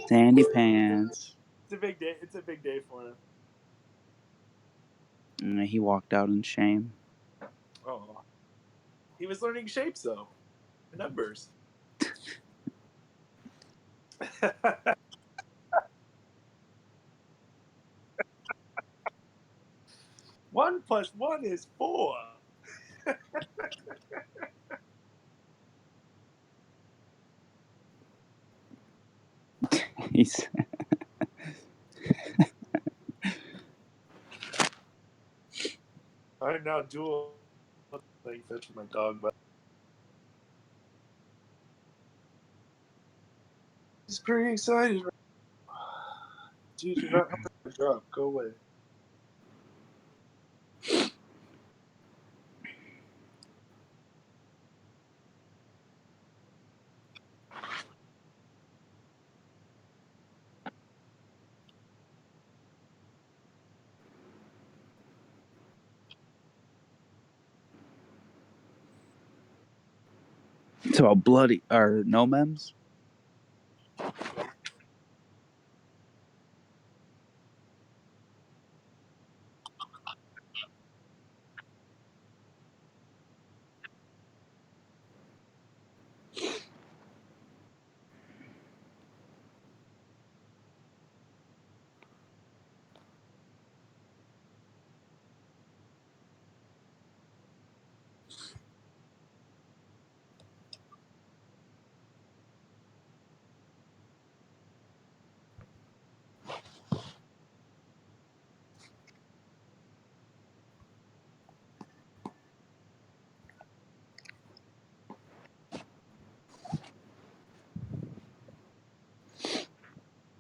Sandy Pants. It's a big day. It's a big day for him. And he walked out in shame. Oh, he was learning shapes though, numbers. 1 + 1 is 4. He's I'm now dual playing fetch with my dog, but he's pretty excited. Dude, you're not helping my drop. Go away. so bloody or no mems.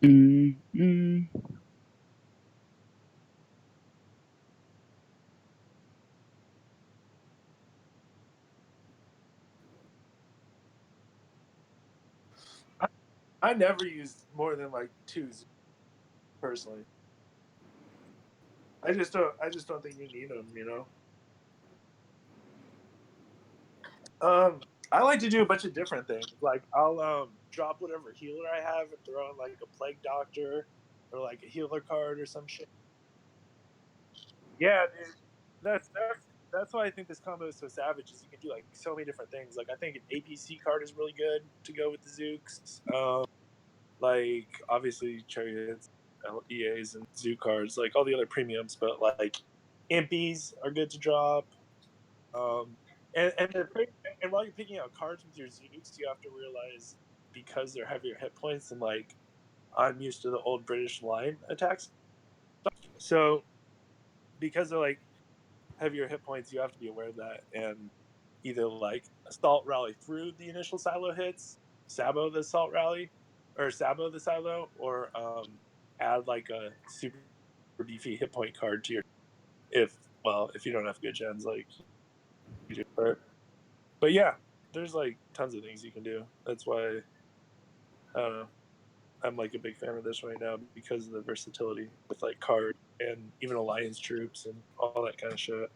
Mm, mm. I never used more than like two personally. I just don't think you need them. I like to do a bunch of different things. Like I'll drop whatever healer I have and throw in like a plague doctor or like a healer card or some shit. Yeah, dude. That's why I think this combo is so savage. Is you can do like so many different things. Like I think an APC card is really good to go with the Zooks. Like obviously chariots, EAs, and Zoo cards. Like all the other premiums, but like impies are good to drop. Um, and while you're picking out cards with your Zooks, you have to realize because they're heavier hit points and like I'm used to the old British line attacks. So because they're like heavier hit points, you have to be aware of that and either like assault rally through the initial silo hits, sabo the assault rally, or sabo the silo, or add like a super beefy hit point card to your if you don't have good gens like you do. But yeah, there's like tons of things you can do. That's why I don't know. I'm like a big fan of this right now because of the versatility with like card and even alliance troops and all that kind of shit.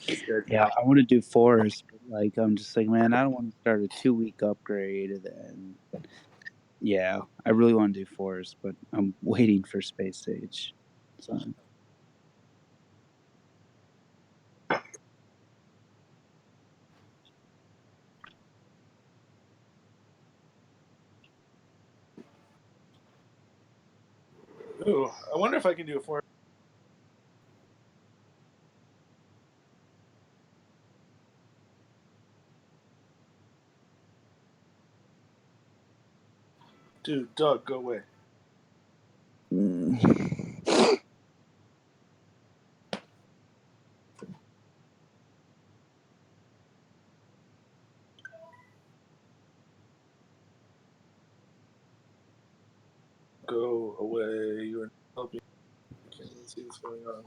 It's good. Yeah, I want to do forest, but like I'm just like, man, I don't want to start a 2 week upgrade and then yeah, I really want to do forest, but I'm waiting for space stage. So Ooh, I wonder if I can do a four. Dude, Doug, go away. mm. Go away. You are not helping. I can't even see what's going on.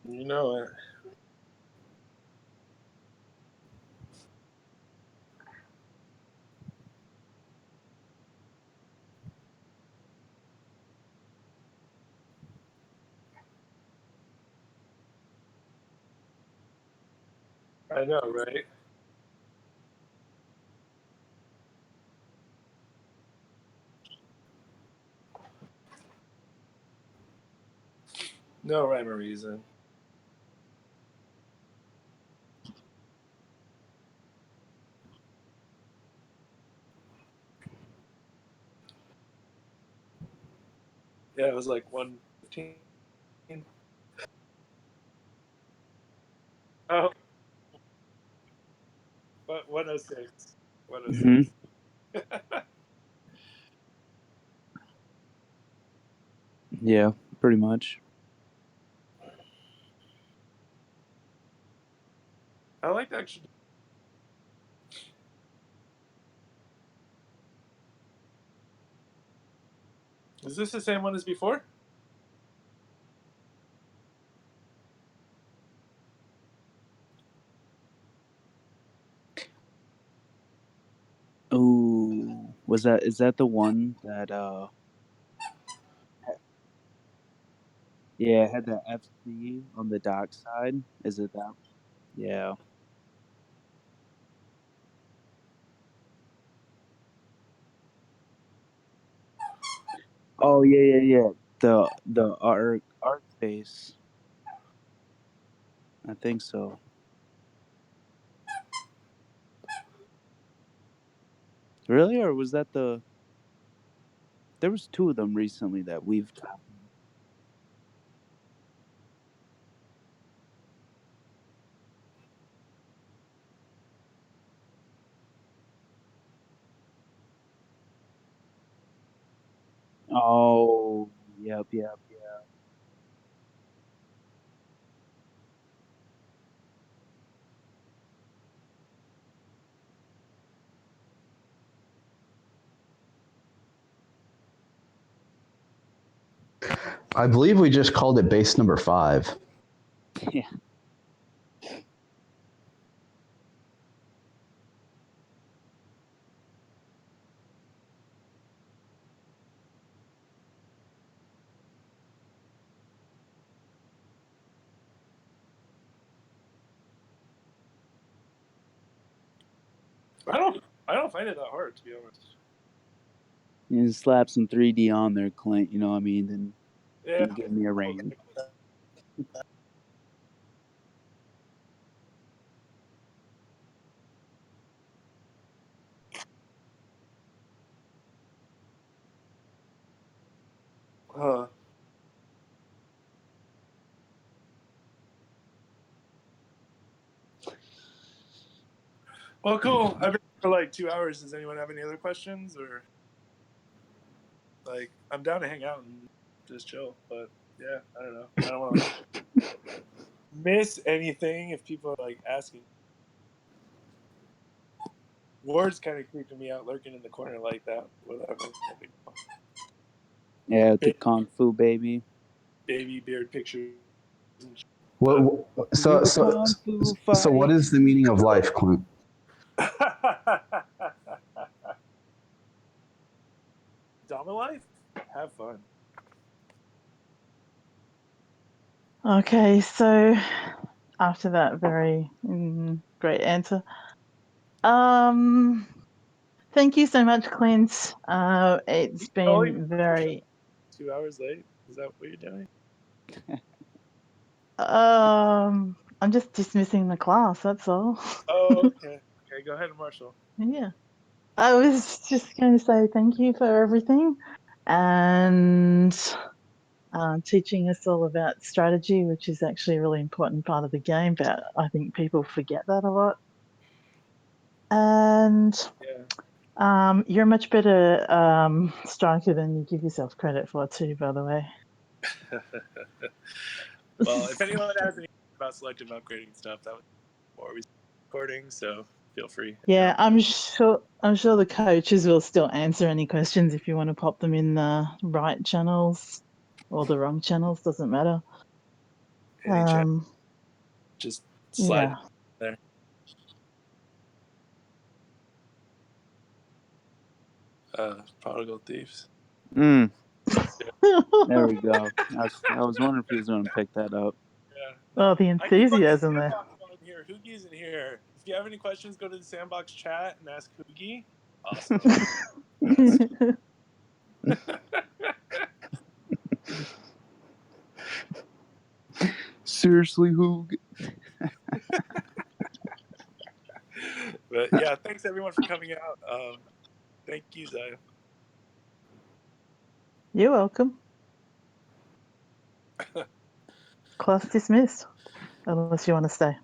You know it. I know, right? No rhyme or reason. Yeah, it was like 115. Oh, but 106. hmm 106. Yeah, pretty much. I like that. Is this the same one as before? Ooh, is that the one that yeah, had the FC on the dock side? Is it that? Yeah. Oh yeah, yeah, yeah. The art base. I think so. Really, or was that the? There was two of them recently that we've got. Oh, yep. I believe we just called it base number 5. Yeah. I don't find it that hard, to be honest. You just slap some 3D on there, Clint. You know what I mean? Then Yeah. you give me a range. Huh. Well, cool. I've been for like 2 hours. Does anyone have any other questions, or like I'm down to hang out and just chill? But yeah, I don't know. I don't want to miss anything if people are like asking. Ward's kind of creeping me out, lurking in the corner like that. Whatever. Yeah, the Kung Fu baby. Baby beard pictures. What, Do the Kung Fu so what fight. is the meaning of life, Clint? Dama life? Have fun. Okay, so after that very great answer, thank you so much, Clint. It's Only been very 2 hours late. Is that what you're doing? I'm just dismissing the class, that's all. Oh, okay. Okay, go ahead, Marshall. Yeah. I was just going to say thank you for everything and teaching us all about strategy, which is actually a really important part of the game, but I think people forget that a lot. And Yeah. you're a much better striker than you give yourself credit for, too, by the way. Well, if anyone has any about selective upgrading stuff, that was before we recording, so feel free. Yeah, I'm sure the coaches will still answer any questions if you want to pop them in the right channels or the wrong channels, doesn't matter. Any chat, just slide Yeah. there. Prodigal thieves. There we go. I was wondering if he was going to pick that up. Yeah. Oh, the I keep on the enthusiasm there. sandbox while I'm here. Hoogie's in here. If you have any questions, go to the sandbox chat and ask Hoogie. Awesome. Yes. Seriously, Hoog? But yeah, thanks everyone for coming out. Thank you, Zaya. You're welcome. Class dismissed, unless you want to stay.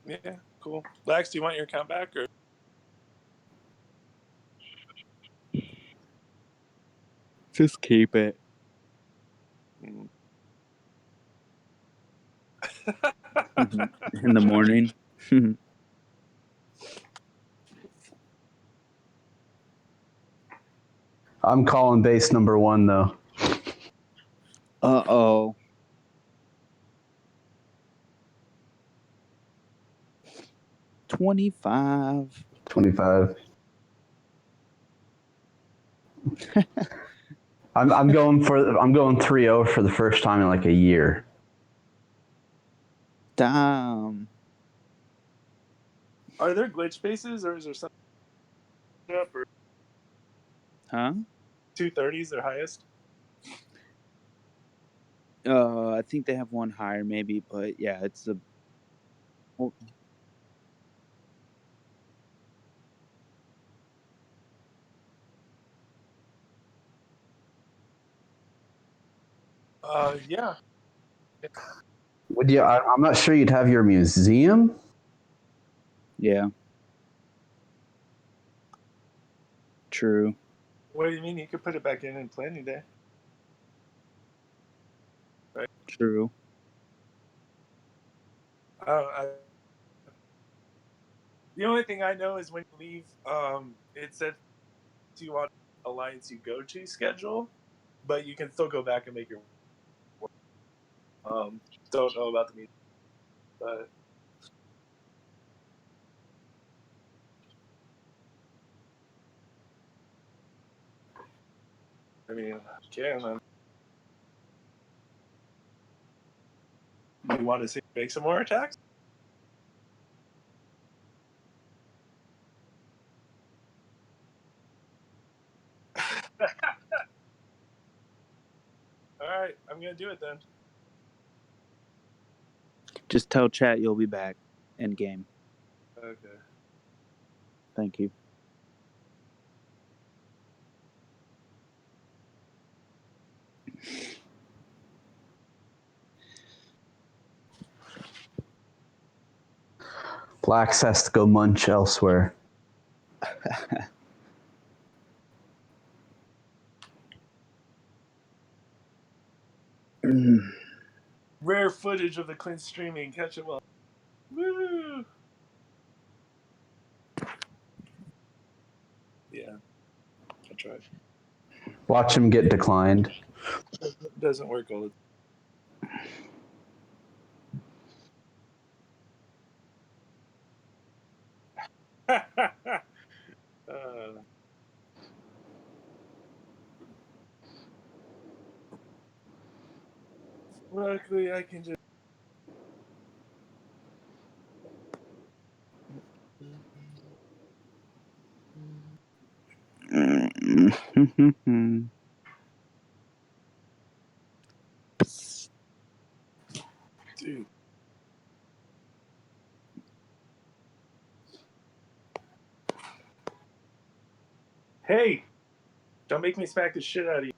Yeah, cool. Lax, do you want your account back or? Just keep it. Mm. In the morning. I'm calling base number 1, though. Uh-oh. 25. 25. I'm going 3-0 for the first time in like a year. Damn. Are there glitch spaces or is there something up or Huh? 230s their highest? I think they have one higher maybe, but yeah, it's a... Yeah. Would you? I'm not sure you'd have your museum. Yeah. True. What do you mean? You could put it back in planning day. Right. True. The only thing I know is when you leave, it sets you on alliance you go to schedule, but you can still go back and make your work. Don't know about the meeting, but I mean, you can. You want to see make some more attacks? All right, I'm gonna do it then. Just tell chat you'll be back. End game. Okay. Thank you. Blax has to go munch elsewhere. Rare footage of the Clint streaming. Catch it well. Woo! Yeah, I tried. Watch him get declined. It doesn't work all the time. Luckily, I can just. Dude. Hey! Don't make me smack the shit out of you.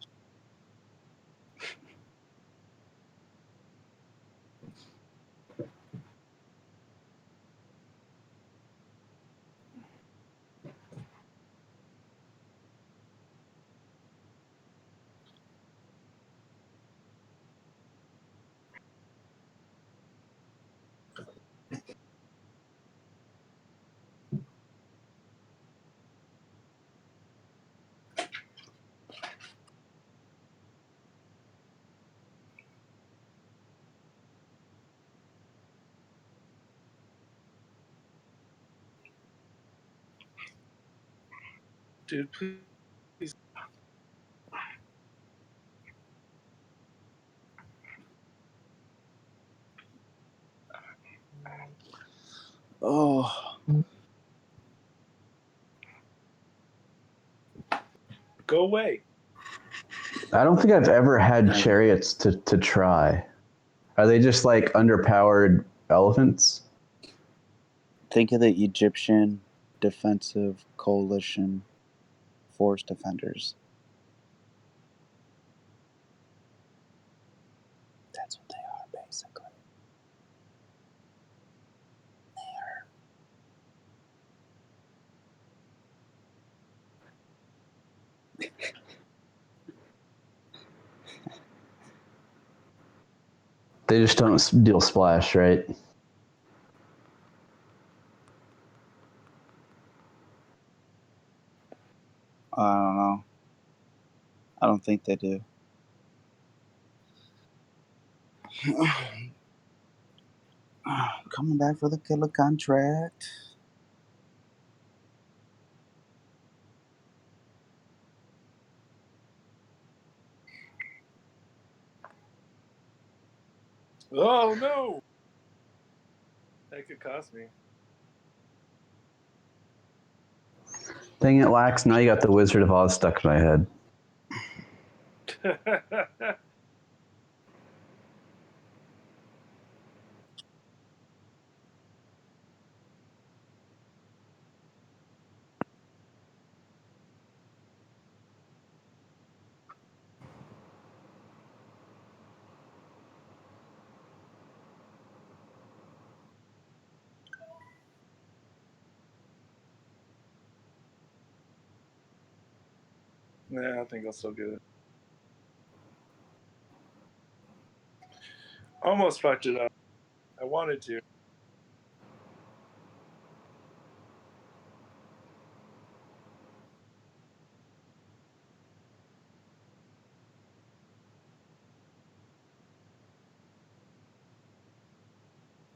Dude, please. Oh. Go away. I don't think I've ever had chariots to try. Are they just like underpowered elephants? Think of the Egyptian Defensive Coalition Force Defenders. That's what they are, basically. They just don't deal splash, right? I don't know. I don't think they do. Coming back for the killer contract. Oh, no! That could cost me. Dang it, Lax, now you got the Wizard of Oz stuck in my head. Nah, I think I'll still get it. Almost fucked it up. I wanted to.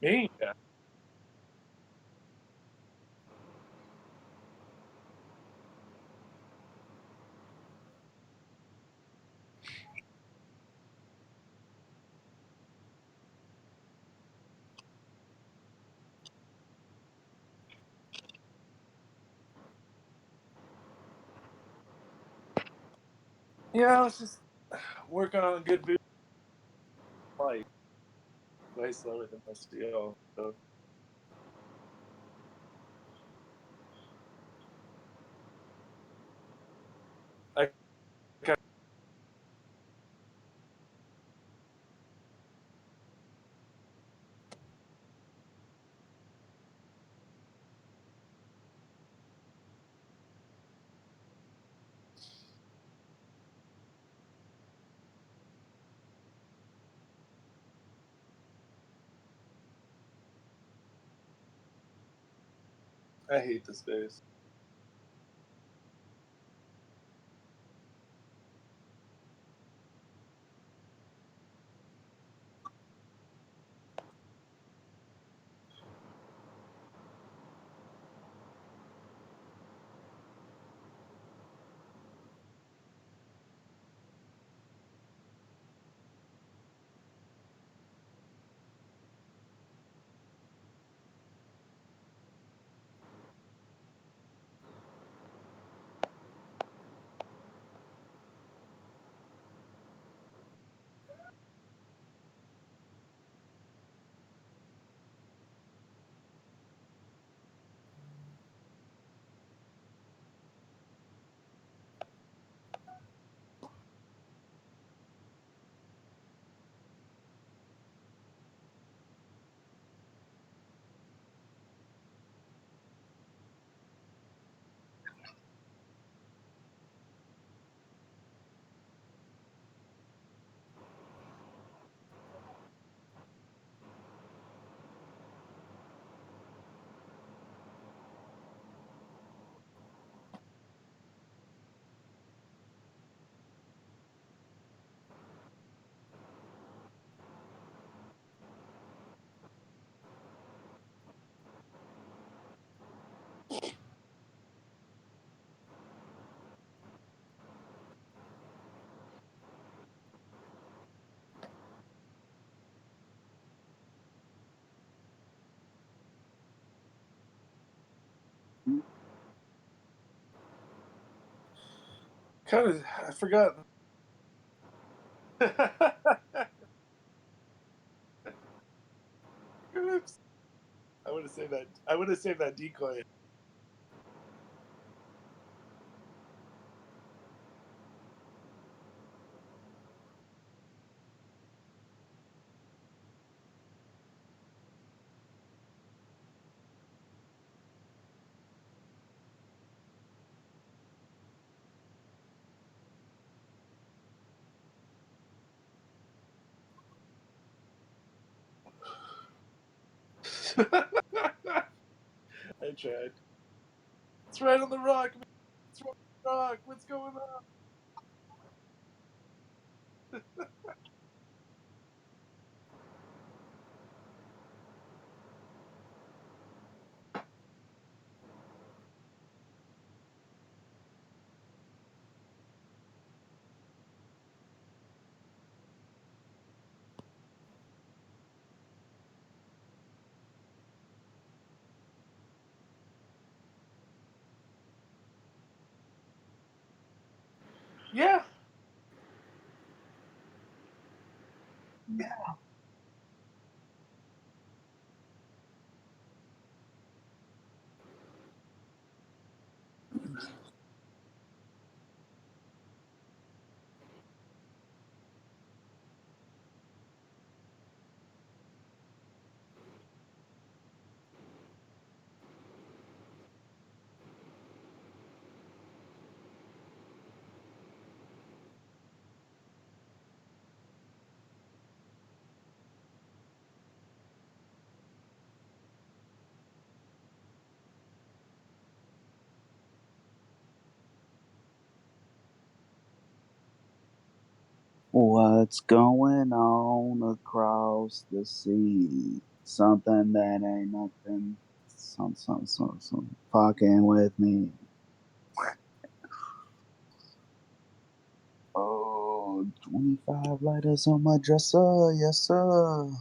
Me? Yeah. Yeah, I was just working on a good boost. Like, way slower than most of y'all. So. I hate this space. Kind of, I forgot. Oops. I would have saved that. I would have saved that decoy. I tried. It's right on the rock, man. It's right on the rock. What's going on? Yeah. What's going on across the sea? Something that ain't nothing. Some fucking with me. Oh, 25 lighters on my dresser, yes sir.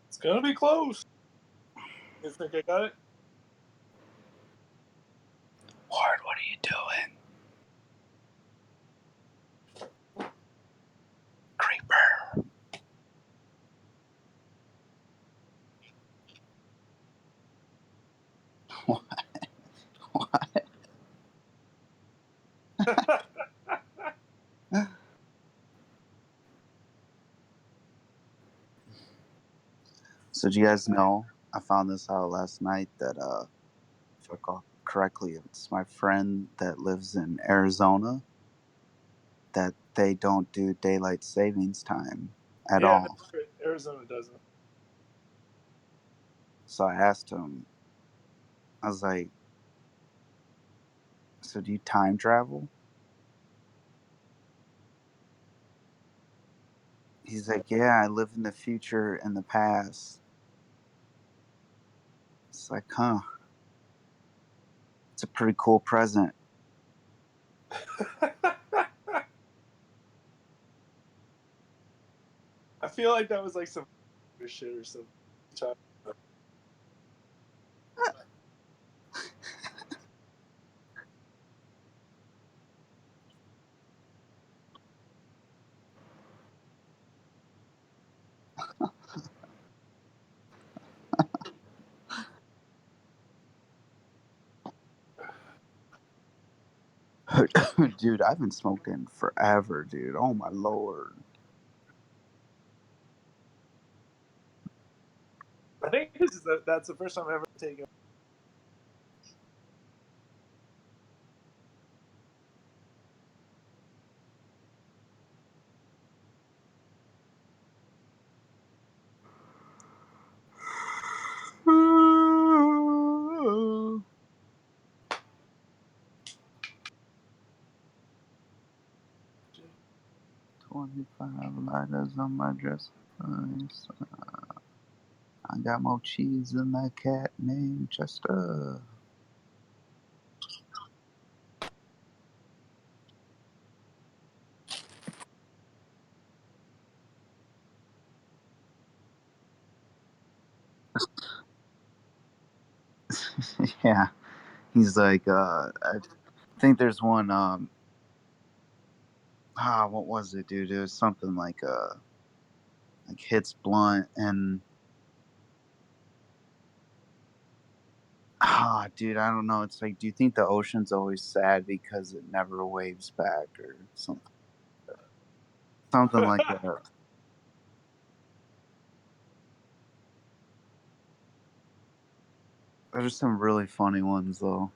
It's gonna be close. You think I got it? Ward, what are you doing? Creeper. What? So do you guys know? I found this out last night that if I recall correctly, it's my friend that lives in Arizona that they don't do daylight savings time at Yeah, all. that's right. Arizona doesn't. So I asked him, I was like, so do you time travel? He's like, yeah, I live in the future and the past. It's like, huh, it's a pretty cool present. I feel like that was like some shit or something. Dude, I've been smoking forever, dude. Oh my lord. I think that's the first time I've ever taken. $25 lighters on my dress. Nice. I got more cheese than that cat named Chester. Yeah, he's like, I think there's one. What was it, dude? It was something like hits blunt and dude, I don't know. It's like, do you think the ocean's always sad because it never waves back or something like that? There's some really funny ones though.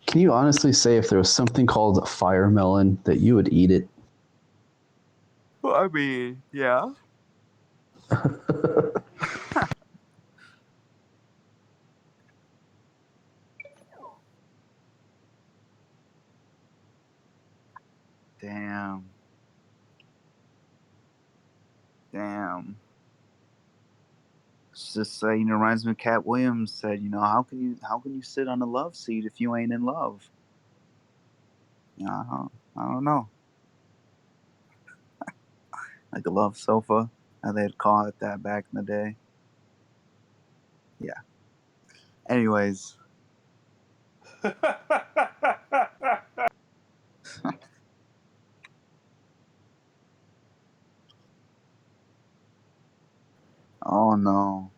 Can you honestly say if there was something called fire melon that you would eat it? Well, I mean, yeah. Damn. Damn. It's just reminds me of Cat Williams said, how can you sit on the love seat if you ain't in love? I don't know. Like a love sofa, how they'd call it that back in the day. Yeah. Anyways, oh no.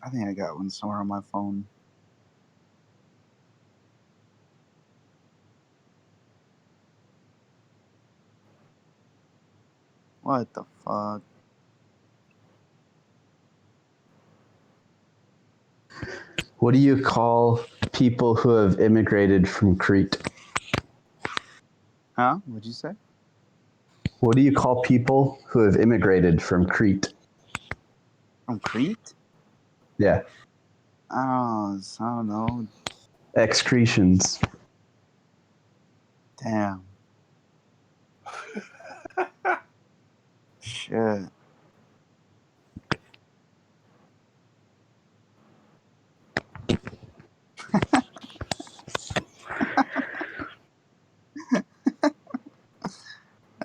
I think I got one somewhere on my phone. What the fuck? What do you call people who have immigrated from Crete? Huh? What'd you say? What do you call people who have immigrated from Crete? From Crete? Yeah, I don't know. excretions. Damn. Shit.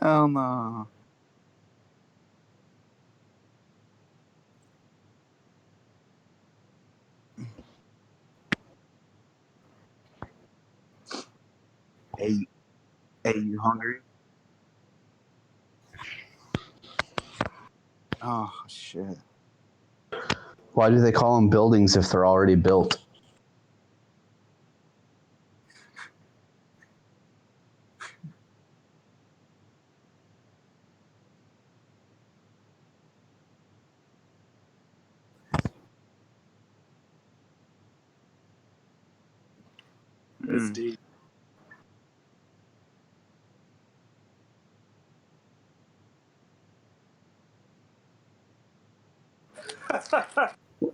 Hell no. Hey, hey, you hungry? Oh shit. Why do they call them buildings if they're already built? That's Mm. deep.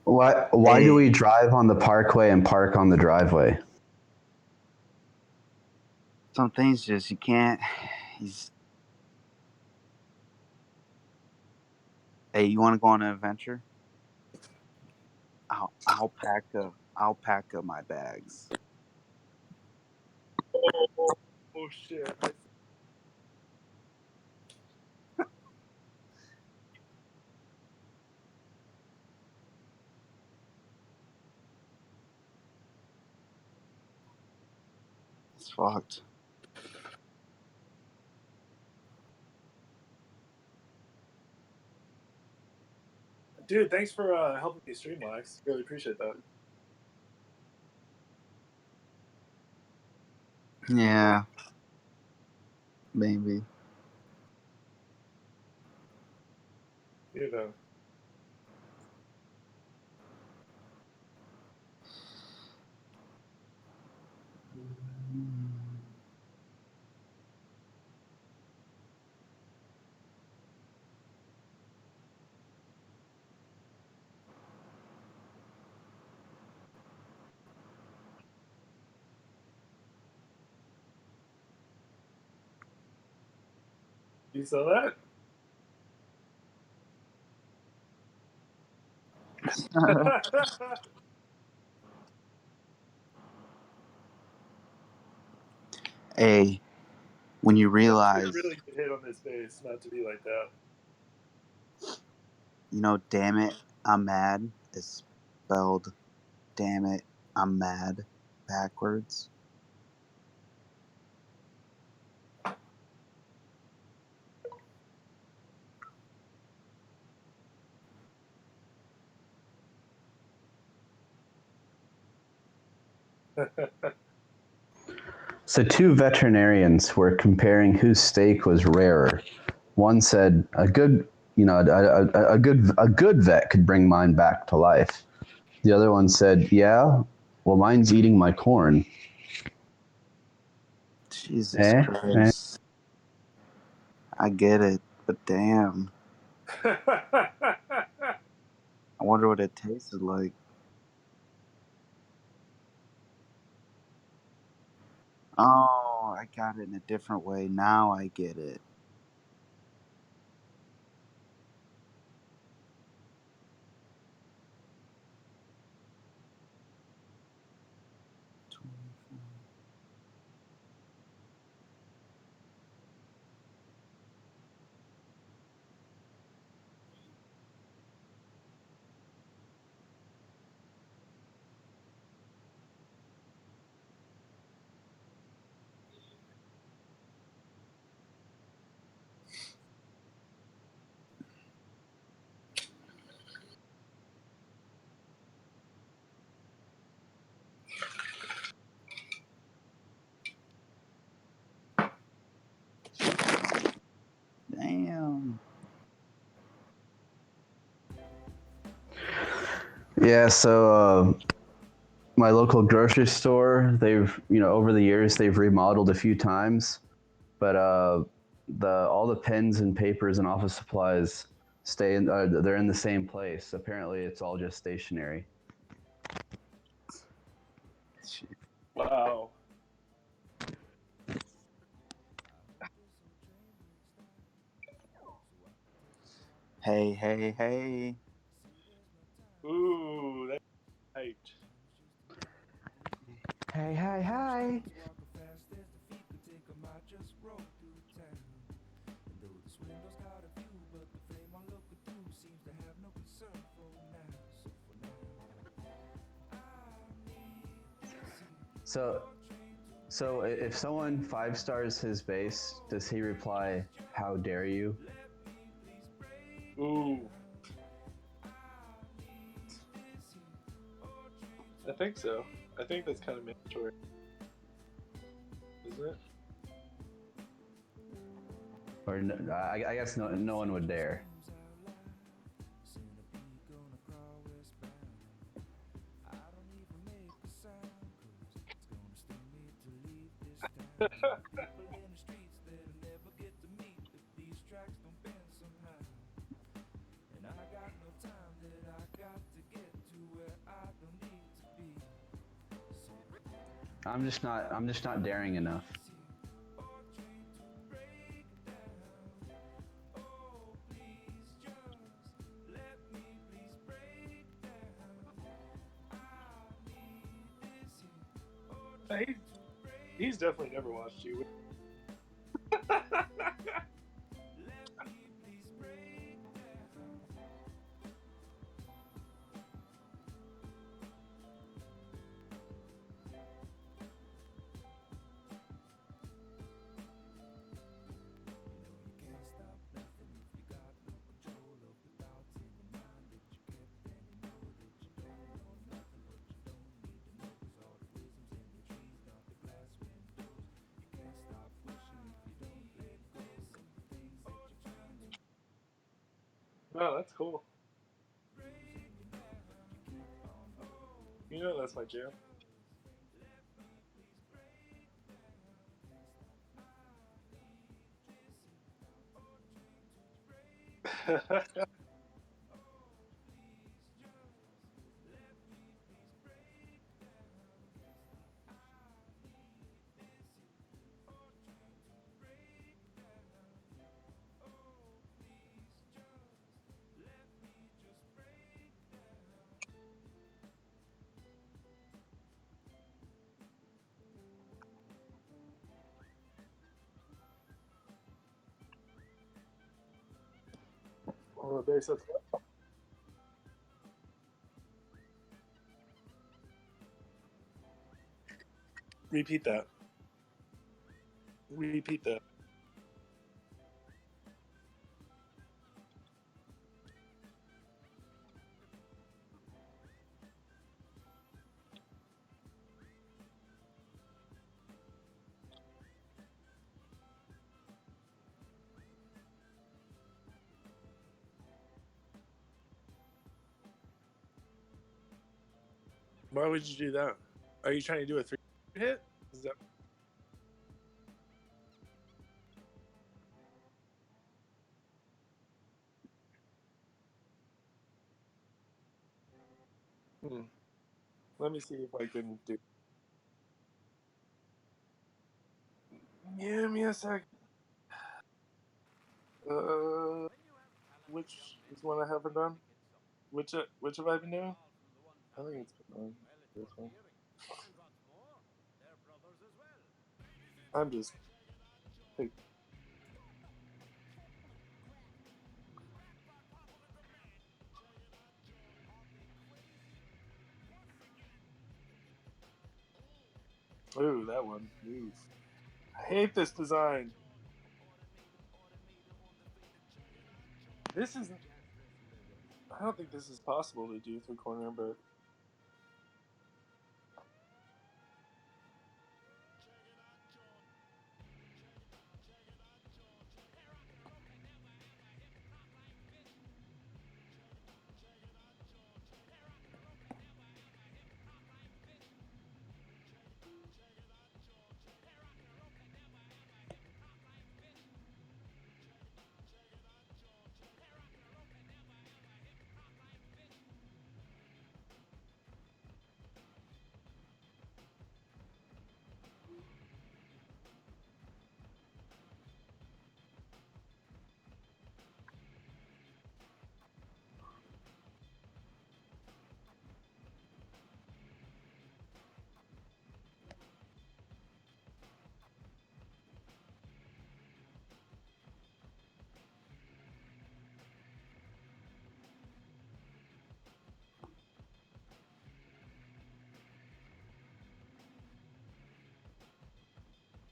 Why do Hey, we drive on the parkway and park on the driveway? some things just you can't. He's. Hey, you want to go on an adventure? I'll pack up my bags. Oh shit. It's fucked. Dude, thanks for helping me streamlines. Really appreciate that. Yeah, maybe. You know. You saw that? Hey, when you That's a realize, really good hit on this base, not to be like that. damn it, I'm mad is spelled damn it, I'm mad backwards. So two veterinarians were comparing whose steak was rarer. One said a good, a good vet could bring mine back to life. The other one said, yeah, well, mine's eating my corn. Jesus Eh? Eh? Christ. I get it, but damn. I wonder what it tasted like. Oh, I got it in a different way. Now I get it. Yeah, so my local grocery store, they've over the years they've remodeled a few times, but all the pens and papers and office supplies stay in. They're in the same place. Apparently, it's all just stationary. Wow. Hey, hey, hey. Ooh, that's hyped. Hey, hi, hi. So if someone 5 stars his base, does he reply, "How dare you"? Ooh. I think so. I think that's kind of mandatory. Isn't it? Or I guess no one would dare. I'm just not daring enough. He's definitely never watched you. Wow, that's cool. You know that's my jam. Oh, base, that's repeat that. Repeat that. Why would you do that? Are you trying to do a 3 hit? Is that? Hmm. Let me see if I can do. Give me a sec. Which is one I haven't done? Which have I been doing? I think it's been on this one. I'm just. Hey. Ooh, that one. Oof. I hate this design. This isn't. I don't think this is possible to do 3-corner, but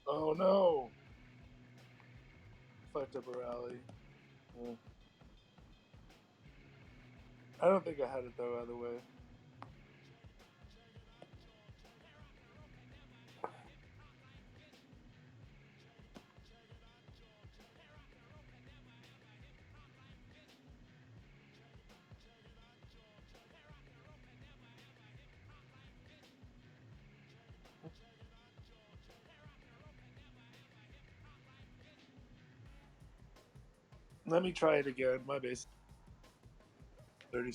Oh no! Fucked up a rally. I don't think I had it though. Either way. Let me try it again. My base 30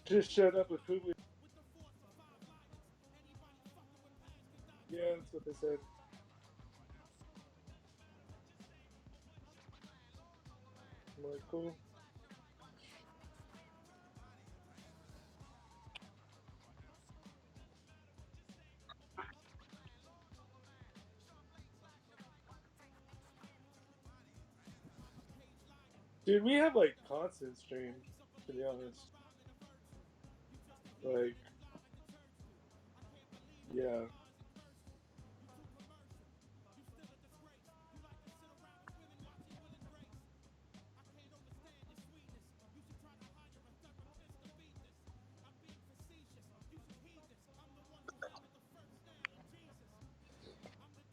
Just showed up with Publius. Yeah, that's what they said. I'm like, cool. Dude, we have like constant streams, to be honest. Like, yeah.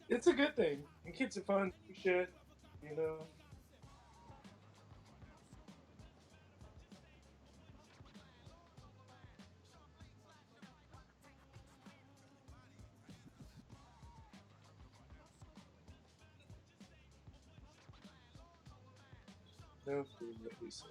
It's a good thing. It keeps it fun, shit, you know. No food, what we said.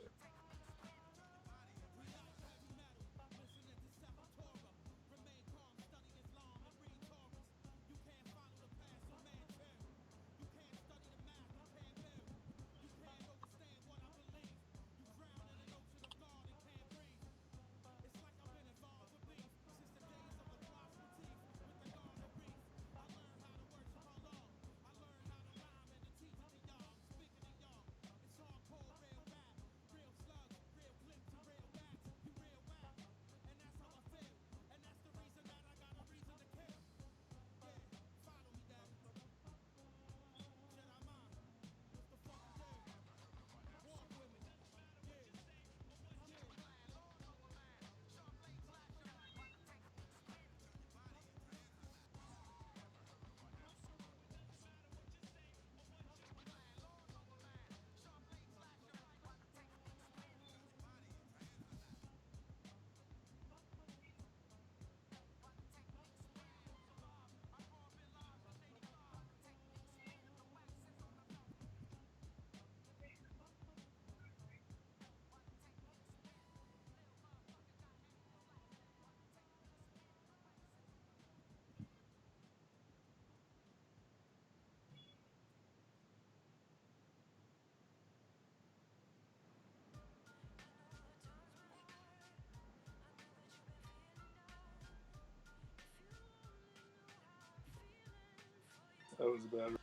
That was bad.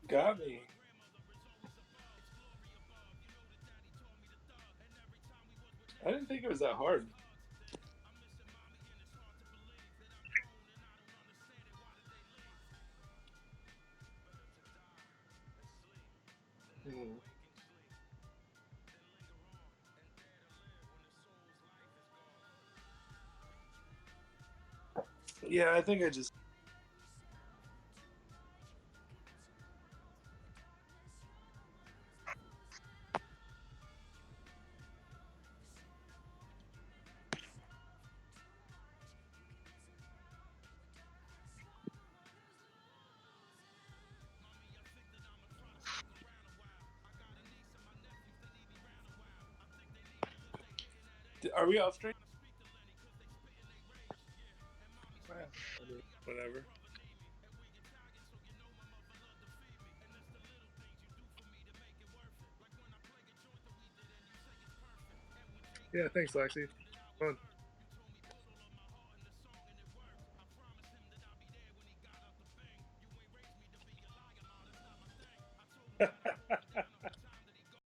Got me. I didn't think it was that hard. Hmm. Yeah, I think I just. Are we off stream? Yeah, I mean, whatever. Yeah, thanks, Lexi. Fun.